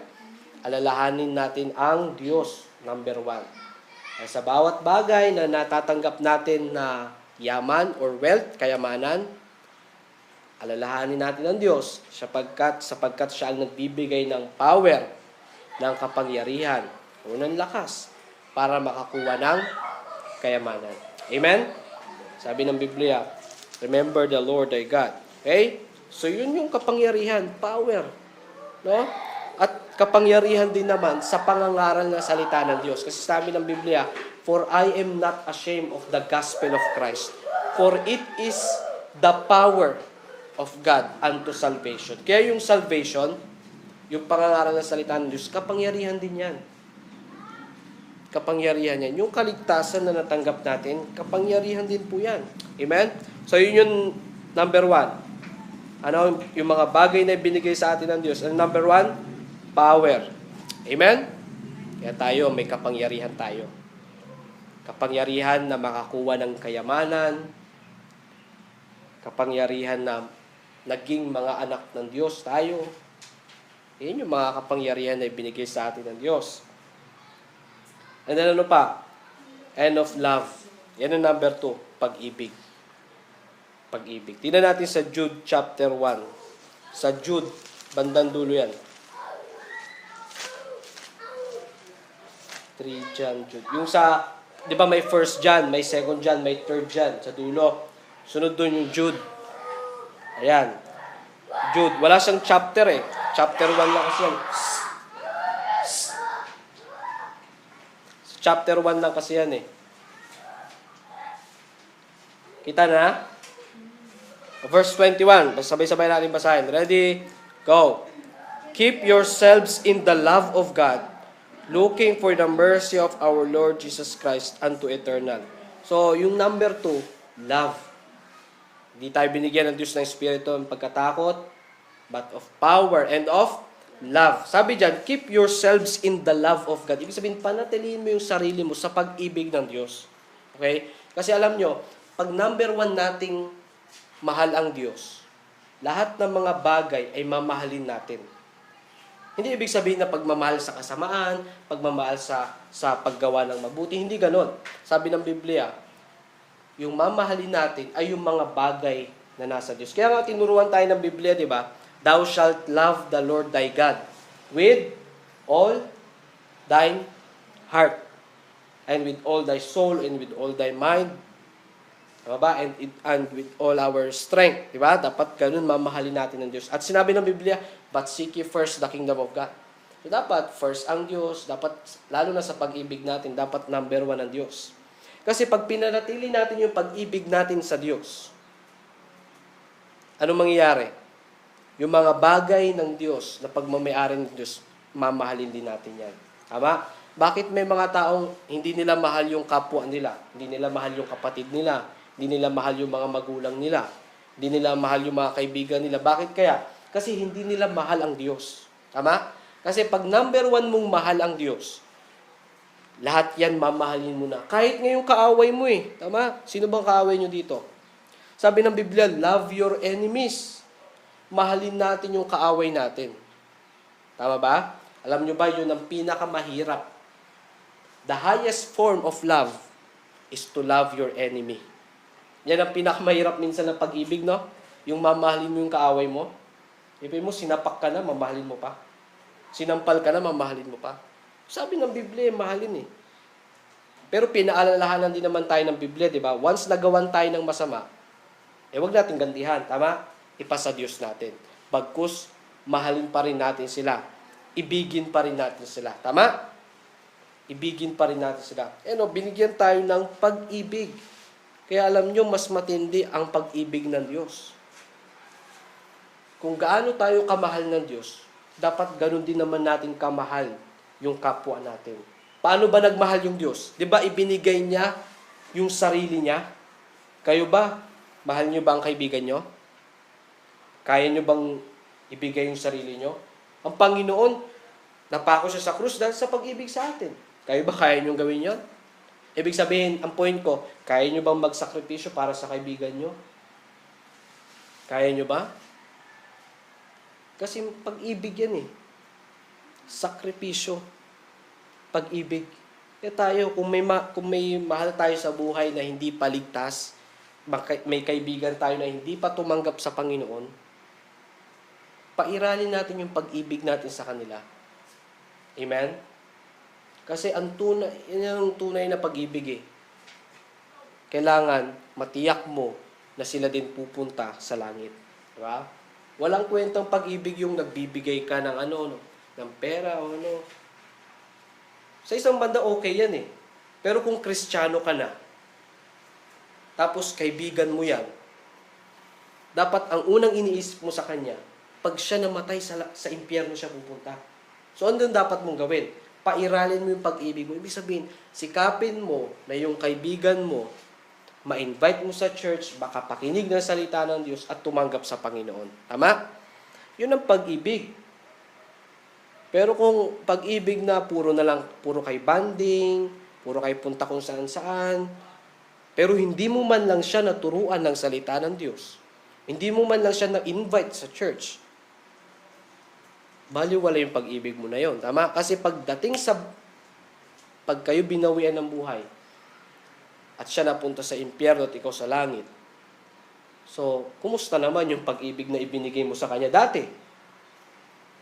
Alalahanin natin ang Diyos, number 1. Sa bawat bagay na natatanggap natin na yaman or wealth, kayamanan, alalahanin natin ang Diyos sapagkat siya ang nagbibigay ng power, ng kapangyarihan, o ng lakas para makakuha ng kayamanan. Amen? Sabi ng Biblia, remember the Lord thy God. Okay? So yun yung kapangyarihan, power. No? At kapangyarihan din naman sa pangangaral ng salita ng Diyos. Kasi sabi ng Biblia, for I am not ashamed of the gospel of Christ, for it is the power of God unto salvation. Kaya yung salvation, yung pangangaral ng salita ng Diyos, kapangyarihan din yan. Kapangyarihan yan. Yung kaligtasan na natanggap natin, kapangyarihan din po yan. Amen? So yun yung number 1. Ano yung mga bagay na binigay sa atin ng Diyos? And number 1, power. Amen? Kaya tayo, may kapangyarihan tayo. Kapangyarihan na makakuha ng kayamanan. Kapangyarihan na naging mga anak ng Diyos tayo. Yan yung mga kapangyarihan na ibinigay sa atin ng Diyos. And then ano pa? End of love. Yan ang number 2, pag-ibig. Pag-ibig. Tingnan natin sa Jude chapter 1. Sa Jude, bandang dulo yan. 3 John, Jude. Yung sa, di ba may 1 John, may 2 John, may 3 John sa dulo. Sunod doon yung Jude. Ayan. Jude. Wala siyang chapter eh. Chapter 1 lang kasi yan. Chapter 1 lang kasi yan eh. Kita na? Verse 21. Sabay-sabay natin basahin. Ready? Go. Keep yourselves in the love of God, looking for the mercy of our Lord Jesus Christ unto eternal. So, yung number 2, love. Hindi tayo binigyan ng Diyos ng Espiritu ng pagkatakot, but of power and of love. Sabi dyan, keep yourselves in the love of God. Ibig sabihin, panatilihin mo yung sarili mo sa pag-ibig ng Diyos. Okay? Kasi alam nyo, pag number 1 nating mahal ang Diyos, lahat ng mga bagay ay mamahalin natin. Hindi ibig sabihin na pagmamahal sa kasamaan, pagmamahal sa paggawa ng mabuti. Hindi ganon. Sabi ng Biblia, yung mamahalin natin ay yung mga bagay na nasa Diyos. Kaya nga tinuruan tayo ng Biblia, di ba? Thou shalt love the Lord thy God with all thine heart, and with all thy soul, and with all thy mind, diba ba? And with all our strength. Diba? Dapat ganun mamahalin natin ng Diyos. At sinabi ng Biblia, but seek ye first the kingdom of God. So dapat first ang Diyos, dapat lalo na sa pag-ibig natin, dapat number 1 ang Diyos. Kasi pag pinanatili natin yung pag-ibig natin sa Diyos, anong mangyayari? Yung mga bagay ng Diyos na pagmamayari ng Diyos, mamahalin din natin yan. Tama? Bakit may mga taong hindi nila mahal yung kapwa nila? Hindi nila mahal yung kapatid nila? Hindi nila mahal yung mga magulang nila? Hindi nila mahal yung mga kaibigan nila? Bakit kaya? Kasi hindi nila mahal ang Diyos. Tama? Kasi pag number 1 mong mahal ang Diyos, lahat yan mamahalin mo na. Kahit ngayong kaaway mo eh. Tama? Sino bang kaaway nyo dito? Sabi ng Biblia, love your enemies. Mahalin natin yung kaaway natin. Tama ba? Alam nyo ba, yun ang pinakamahirap. The highest form of love is to love your enemy. Yan ang pinakamahirap minsan ng pag-ibig, no? Yung mamahalin mo yung kaaway mo. Ibig mo, sinapak ka na, mamahalin mo pa. Sinampal ka na, mamahalin mo pa. Sabi ng Biblia, mahalin eh. Pero pinaalalahanan din naman tayo ng Biblia, di ba? Once nagawan tayo ng masama, wag natin gantihan, tama? Ipasa Diyos natin. Bagkus, mahalin pa rin natin sila. Ibigin pa rin natin sila. Tama? Ibigin pa rin natin sila. Binigyan tayo ng pag-ibig. Kaya alam nyo, mas matindi ang pag-ibig ng Diyos. Kung gaano tayo kamahal ng Diyos, dapat ganun din naman natin kamahal yung kapwa natin. Paano ba nagmahal yung Diyos? Di ba ibinigay niya yung sarili niya? Kayo ba? Mahal nyo ba ang kaibigan nyo? Kaya nyo bang ibigay yung sarili nyo? Ang Panginoon, napako siya sa krus dahil sa pag-ibig sa atin. Kayo ba kaya nyo gawin yon? Ibig sabihin, ang point ko, kaya nyo bang magsakripisyo para sa kaibigan nyo? Kaya nyo ba? Kasi pag-ibig yan eh. Sakripisyo. Pag-ibig. Tayo, kung may mahal tayo sa buhay na hindi paligtas, may kaibigan tayo na hindi pa tumanggap sa Panginoon, pairalin natin yung pag-ibig natin sa kanila. Amen? Kasi yan ang tunay na pag-ibig eh. Kailangan matiyak mo na sila din pupunta sa langit. Diba? Walang kwentang pag-ibig yung nagbibigay ka ng ng pera o ano. Sa isang banda okay yan eh. Pero kung Kristiyano ka na, tapos kaibigan mo yan, dapat ang unang iniisip mo sa kanya, pag siya namatay sa impyerno siya pupunta. So, andun dapat mong gawin? Pairalin mo yung pag-ibig mo. Ibig sabihin, sikapin mo na yung kaibigan mo, ma-invite mo sa church, baka pakinig ng salita ng Diyos at tumanggap sa Panginoon. Tama? Yun ang pag-ibig. Pero kung pag-ibig na puro kay banding, puro kay punta kung saan-saan, pero hindi mo man lang siya naturuan ng salita ng Diyos, hindi mo man lang siya na-invite sa church, baliwala yung pag-ibig mo na yon. Tama? Kasi pag kayo binawian ng buhay, at siya napunta sa impyerno at ikaw sa langit, so, kumusta naman yung pag-ibig na ibinigay mo sa kanya dati?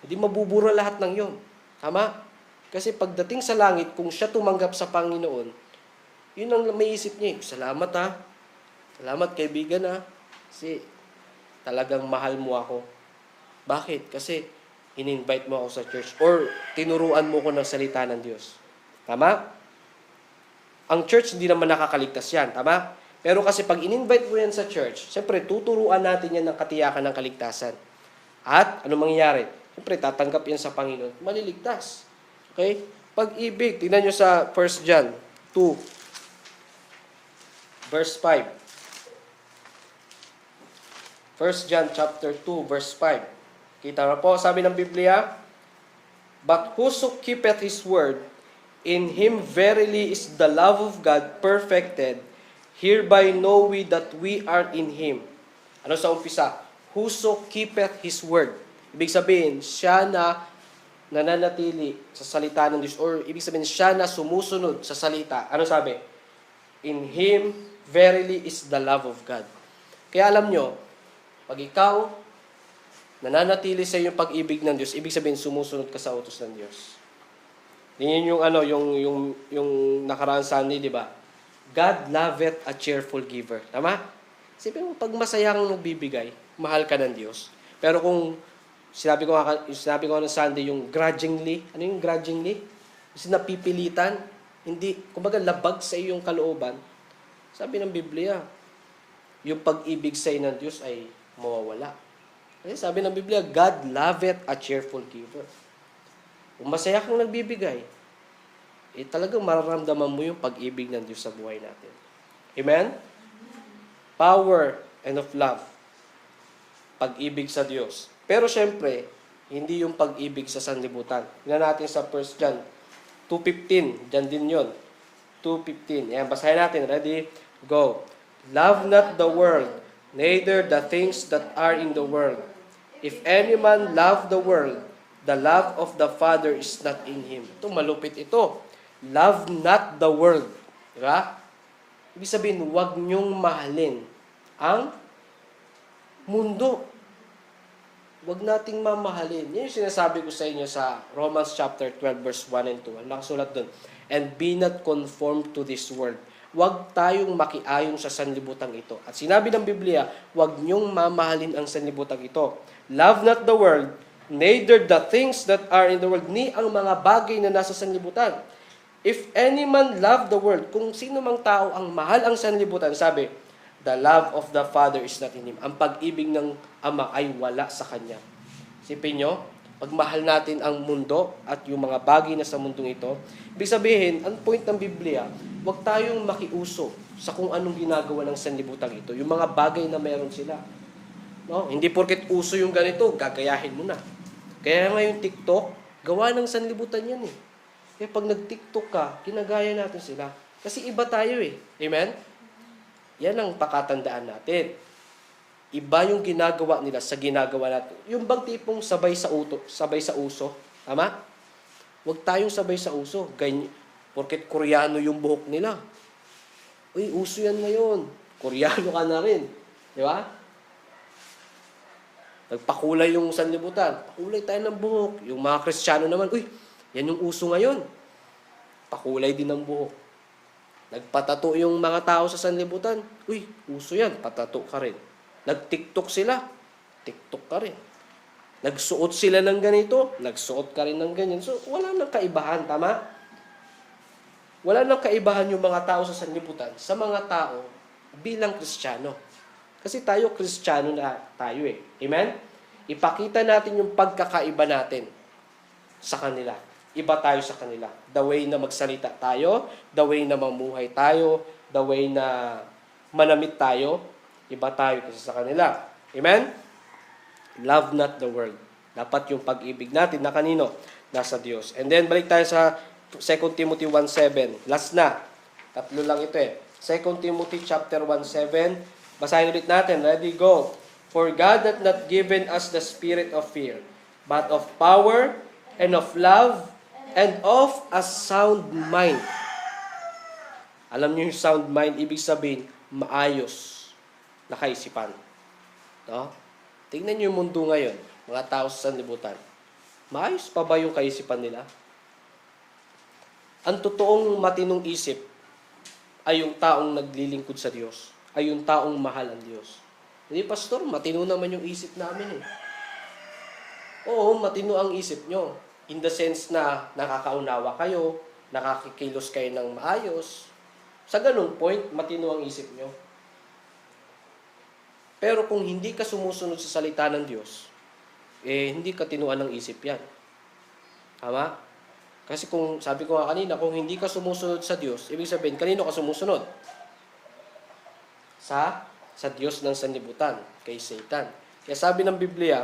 Hindi mabubura lahat ng yon. Tama? Kasi pagdating sa langit, kung siya tumanggap sa Panginoon, yun ang may isip niya. Salamat ha. Salamat kaibigan ha. Kasi talagang mahal mo ako. Bakit? Kasi in-invite mo ako sa church or tinuruan mo ko ng salita ng Diyos. Tama? Ang church hindi naman nakakaligtas yan. Tama? Pero kasi pag in-invite mo yan sa church, siyempre tuturuan natin yan ng katiyakan ng kaligtasan. At ano mangyayari? Siyempre tatanggap yan sa Panginoon. Maliligtas. Okay? Pag-ibig, tingnan nyo sa 1 John 2, verse 5. 1 John chapter 2, verse 5. Kita na po, sabi ng Biblia, "But whoso keepeth His word, in him verily is the love of God perfected. Hereby know we that we are in Him." Ano sa umpisa? Whoso keepeth His word. Ibig sabihin, siya na nananatili sa salita ng Diyos. Or ibig sabihin, siya na sumusunod sa salita. Ano sabi? In Him verily is the love of God. Kaya alam nyo, pag ikaw nananatili sa iyong pag-ibig ng Diyos, ibig sabihin, sumusunod ka sa utos ng Diyos. Yun yung nakaraan Sunday, di ba? God loveth a cheerful giver. Tama? Sipin mo, pag masaya kang nagbibigay, mahal ka ng Diyos. Pero kung sinabi ko ng Sunday, yung grudgingly, ano yung grudgingly? Kasi napipilitan, hindi, kumbaga labag sa iyong kalooban. Sabi ng Biblia, yung pag-ibig sa iyo ng Diyos ay mawawala. Kasi sabi ng Biblia, God loveth a cheerful giver. Kung masaya kang nagbibigay, talagang mararamdaman mo yung pag-ibig ng Diyos sa buhay natin. Amen? Power and of love. Pag-ibig sa Diyos. Pero syempre, hindi yung pag-ibig sa sanlibutan. Tingnan natin sa 1 John 2:15. Diyan din yun. 2:15. Ayan, basahin natin. Ready? Go. "Love not the world, neither the things that are in the world. If any man love the world, the love of the Father is not in him." Ito, malupit ito. Love not the world. Diba? Ibig sabihin, huwag niyong mahalin ang mundo. Huwag nating mamahalin. Yan yung sinasabi ko sa inyo sa Romans chapter 12, verse 1 and 2. Ang nakasulat doon. "And be not conformed to this world." Huwag tayong makiayon sa sanlibutang ito. At sinabi ng Biblia, huwag niyong mamahalin ang sanlibutang ito. "Love not the world, neither the things that are in the world," ni ang mga bagay na nasa sanlibutan. "If any man love the world," kung sino mang tao ang mahal ang sanlibutan, sabi, "the love of the Father is not in him." Ang pag-ibig ng Ama ay wala sa kanya. Isipin nyo, pag mahal natin ang mundo at yung mga bagay na sa mundong ito, ibig sabihin, ang point ng Biblia, huwag tayong makiuso sa kung anong ginagawa ng sanlibutan ito. Yung mga bagay na meron sila. No? Hindi porket uso yung ganito, gagayahin mo na. Kaya nga yung TikTok, gawa ng sanlibutan yan eh. Kaya pag nag-TikTok ka, ginagaya natin sila. Kasi iba tayo eh. Amen? Yan ang pakatandaan natin. Iba yung ginagawa nila sa ginagawa natin. Yung bang tipong sabay sa uso. Tama? Huwag tayong sabay sa uso. Porket Koreano yung buhok nila. Uy, uso yan ngayon. Koreano ka na rin. Di ba? Nagpakulay yung sanlibutan. Pakulay tayo ng buhok. Yung mga Kristiyano naman, uy, yan yung uso ngayon. Pakulay din ng buhok. Nagpatato yung mga tao sa sanlibutan. Uy, uso yan. Patato ka rin. Nag-TikTok sila. TikTok ka rin. Nagsuot sila ng ganito. Nagsuot ka rin ng ganyan. So, wala nang kaibahan. Tama? Wala nang kaibahan yung mga tao sa sanlibutan sa mga tao bilang Kristiyano. Kasi tayo, Kristiyano na tayo eh. Amen? Ipakita natin yung pagkakaiba natin sa kanila. Iba tayo sa kanila. The way na magsalita tayo, the way na mamuhay tayo, the way na manamit tayo, iba tayo kasi sa kanila. Amen? Love not the world. Dapat yung pag-ibig natin na kanino? Nasa Diyos. And then, balik tayo sa 2 Timothy 1:7. Last na. Tatlo lang ito eh. 2 Timothy chapter 1:7. Basahin ulit natin. Ready, go. "For God hath not given us the spirit of fear, but of power, and of love, and of a sound mind." Alam niyo yung sound mind, ibig sabihin, maayos na kaisipan. No? Tingnan niyo yung mundo ngayon, mga tao sa sanlibutan. Maayos pa ba yung kaisipan nila? Ang totoong matinong isip ay yung taong naglilingkod sa Diyos, ay yung taong mahal ang Diyos. Hindi, pastor, matino naman yung isip namin eh. Oo, matino ang isip nyo. In the sense na nakakaunawa kayo, nakakikilos kayo ng maayos. Sa ganung point, matino ang isip nyo. Pero kung hindi ka sumusunod sa salita ng Diyos, hindi ka tinuan ng isip yan. Tama? Kasi kung, sabi ko nga kanina, kung hindi ka sumusunod sa Diyos, ibig sabihin, kanino ka sumusunod? Sa Diyos ng sanlibutan, kay Satan. Kaya sabi ng Biblia,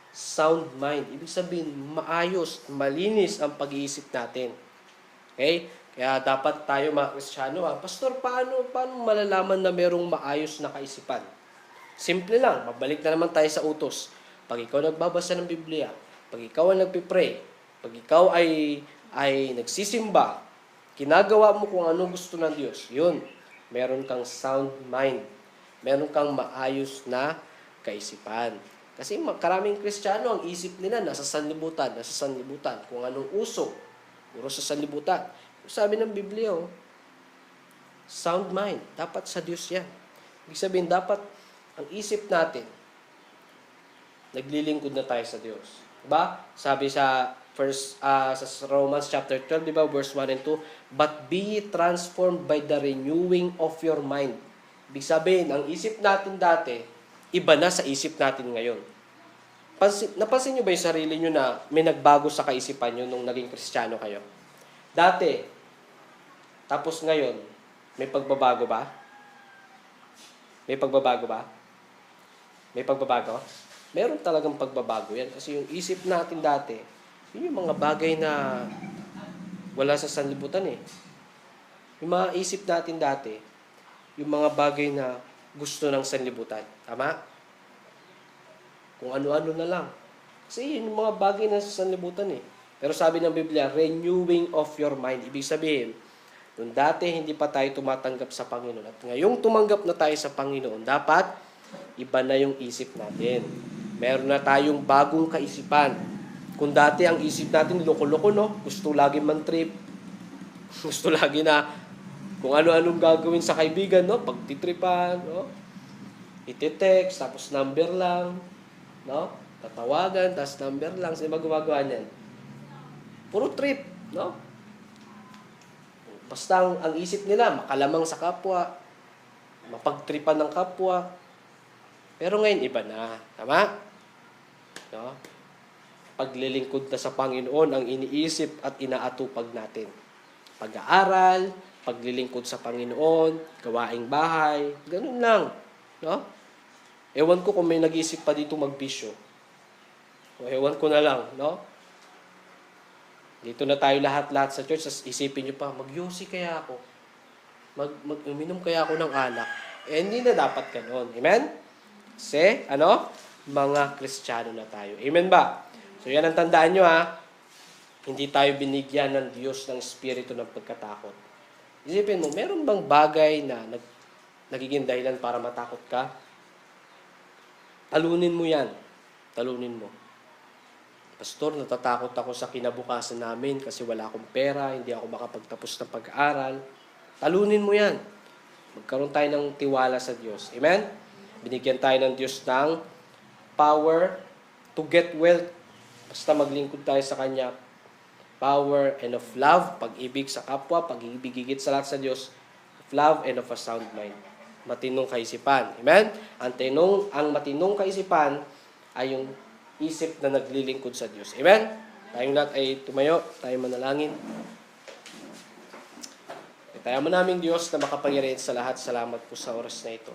sound mind. Ibig sabihin, maayos, malinis ang pag-iisip natin. Okay? Kaya dapat tayo mga Kristiyano, Pastor, paano malalaman na merong maayos na kaisipan? Simple lang, mabalik na naman tayo sa utos. Pag ikaw nagbabasa ng Biblia, pag ikaw ay nagpipray, pag ikaw ay nagsisimba, ginagawa mo kung ano gusto ng Diyos, yun, meron kang sound mind. Meron kang maayos na kaisipan. Kasi karaming Kristiyano, ang isip nila nasa sanlibutan. Kung anong uso, puro sa sanlibutan. Sabi ng Biblia, sound mind. Dapat sa Diyos yan. Ibig sabihin, dapat ang isip natin, naglilingkod na tayo sa Diyos. Diba? Sabi sa Romans chapter 12, diba? Verse 1 and 2, but be transformed by the renewing of your mind. Ibig sabihin, ang isip natin dati, iba na sa isip natin ngayon. Napansin nyo ba yung sarili nyo na may nagbago sa kaisipan nyo nung naging Kristiyano kayo? Dati, tapos ngayon, may pagbabago ba? May pagbabago ba? May pagbabago? Meron talagang pagbabago yan. Kasi yung isip natin dati, yun yung mga bagay na wala sa sanlibutan eh. Yung mga isip natin dati, yung mga bagay na gusto ng sanlibutan. Tama? Kung ano-ano na lang. Kasi yun yung mga bagay na sa sanlibutan eh. Pero sabi ng Biblia, renewing of your mind. Ibig sabihin, nung dati hindi pa tayo tumatanggap sa Panginoon. At ngayong tumanggap na tayo sa Panginoon, dapat iba na yung isip natin. Meron na tayong bagong kaisipan. Kung dati ang isip natin loko-loko, no? Gusto lagi man-trip. Gusto lagi na kung ano-anong gagawin sa kaibigan, no? Pagtitripan, no? Iti-text, tapos number lang, no? Tatawagan, tapos number lang. Sino ba gumagawa niyan? Puro trip, no? Basta ang isip nila, makalamang sa kapwa, mapagtripan ng kapwa. Pero ngayon, iba na. Tama? No? Paglilingkod na sa Panginoon ang iniisip at inaatupag natin. Pag-aaral, paglilingkod sa Panginoon, gawaing bahay, ganun lang. No? Ewan ko kung may nag-isip pa dito magbisyo. O ewan ko na lang, no? Dito na tayo lahat-lahat sa church, isipin nyo pa, mag-yosi kaya ako? Mag-uminom kaya ako ng alak? Hindi na dapat ganoon. Amen? Kasi, mga Kristiyano na tayo. Amen ba? So, yan ang tandaan nyo Hindi tayo binigyan ng Diyos ng espiritu ng pagkatakot. Isipin mo, meron bang bagay na nagiging dahilan para matakot ka? Talunin mo yan. Talunin mo. Pastor, natatakot ako sa kinabukasan namin kasi wala akong pera, hindi ako makapagtapos ng pag-aaral. Talunin mo yan. Magkaroon tayo ng tiwala sa Diyos. Amen? Binigyan tayo ng Diyos ng power to get wealth. Basta maglingkod tayo sa Kanya. Power and of love, pag-ibig sa kapwa, pag-ibig higit sa lahat sa Diyos, of love and of a sound mind. Matinong kaisipan. Amen? Ang matinong kaisipan ay yung isip na naglilingkod sa Diyos. Amen? Tayong lahat ay tumayo, tayo manalangin. Tayo mo naming Diyos na makapangyarihan sa lahat, salamat po sa oras na ito.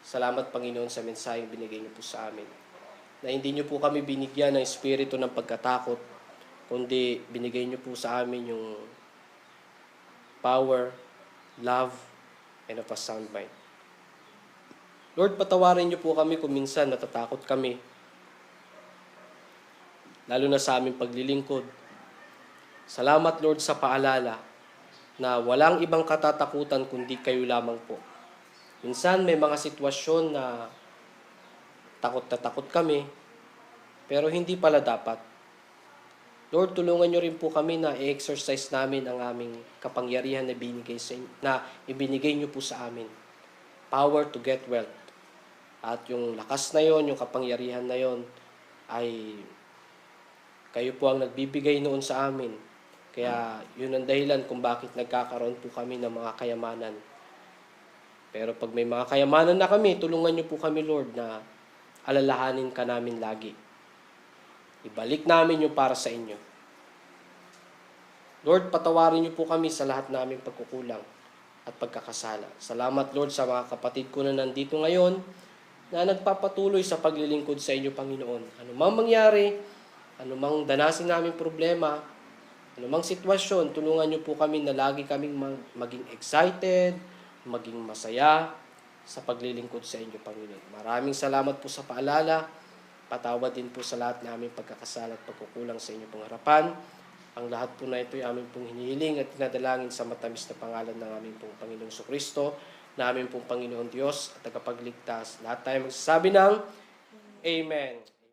Salamat, Panginoon, sa mensaheng binigay niyo po sa amin. Na hindi niyo po kami binigyan ng espiritu ng pagkatakot, kundi binigay niyo po sa amin yung power, love, and of a sound mind. Lord, patawarin niyo po kami kung minsan natatakot kami, lalo na sa aming paglilingkod. Salamat, Lord, sa paalala na walang ibang katatakutan kundi kayo lamang po. Minsan may mga sitwasyon na takot na takot kami, pero hindi pala dapat. Lord, tulungan niyo rin po kami na i-exercise namin ang aming kapangyarihan na ibinigay niyo po sa amin. Power to get wealth. At yung lakas na yon, yung kapangyarihan na yon, ay kayo po ang nagbibigay noon sa amin. Kaya yun ang dahilan kung bakit nagkakaroon po kami ng mga kayamanan. Pero pag may mga kayamanan na kami, tulungan niyo po kami, Lord, na alalahanin ka namin lagi. Ibalik namin yung para sa inyo. Lord, patawarin niyo po kami sa lahat naming pagkukulang at pagkakasala. Salamat, Lord, sa mga kapatid ko na nandito ngayon na nagpapatuloy sa paglilingkod sa inyo, Panginoon. Ano mang mangyari, ano mang danasin namin problema, ano mang sitwasyon, tulungan niyo po kami na lagi kaming maging excited, maging masaya sa paglilingkod sa inyo, Panginoon. Maraming salamat po sa paalala. Patawad din po sa lahat naming pagkakasala at pagkukulang sa inyo pong harapan. Ang lahat po na ito ay aming pong hinihiling at tinadalangin sa matamis na pangalan ng aming pong Panginoong Kristo, na aming pong Panginoon Diyos at tagapagligtas. Lahat tayo magsasabi ng Amen.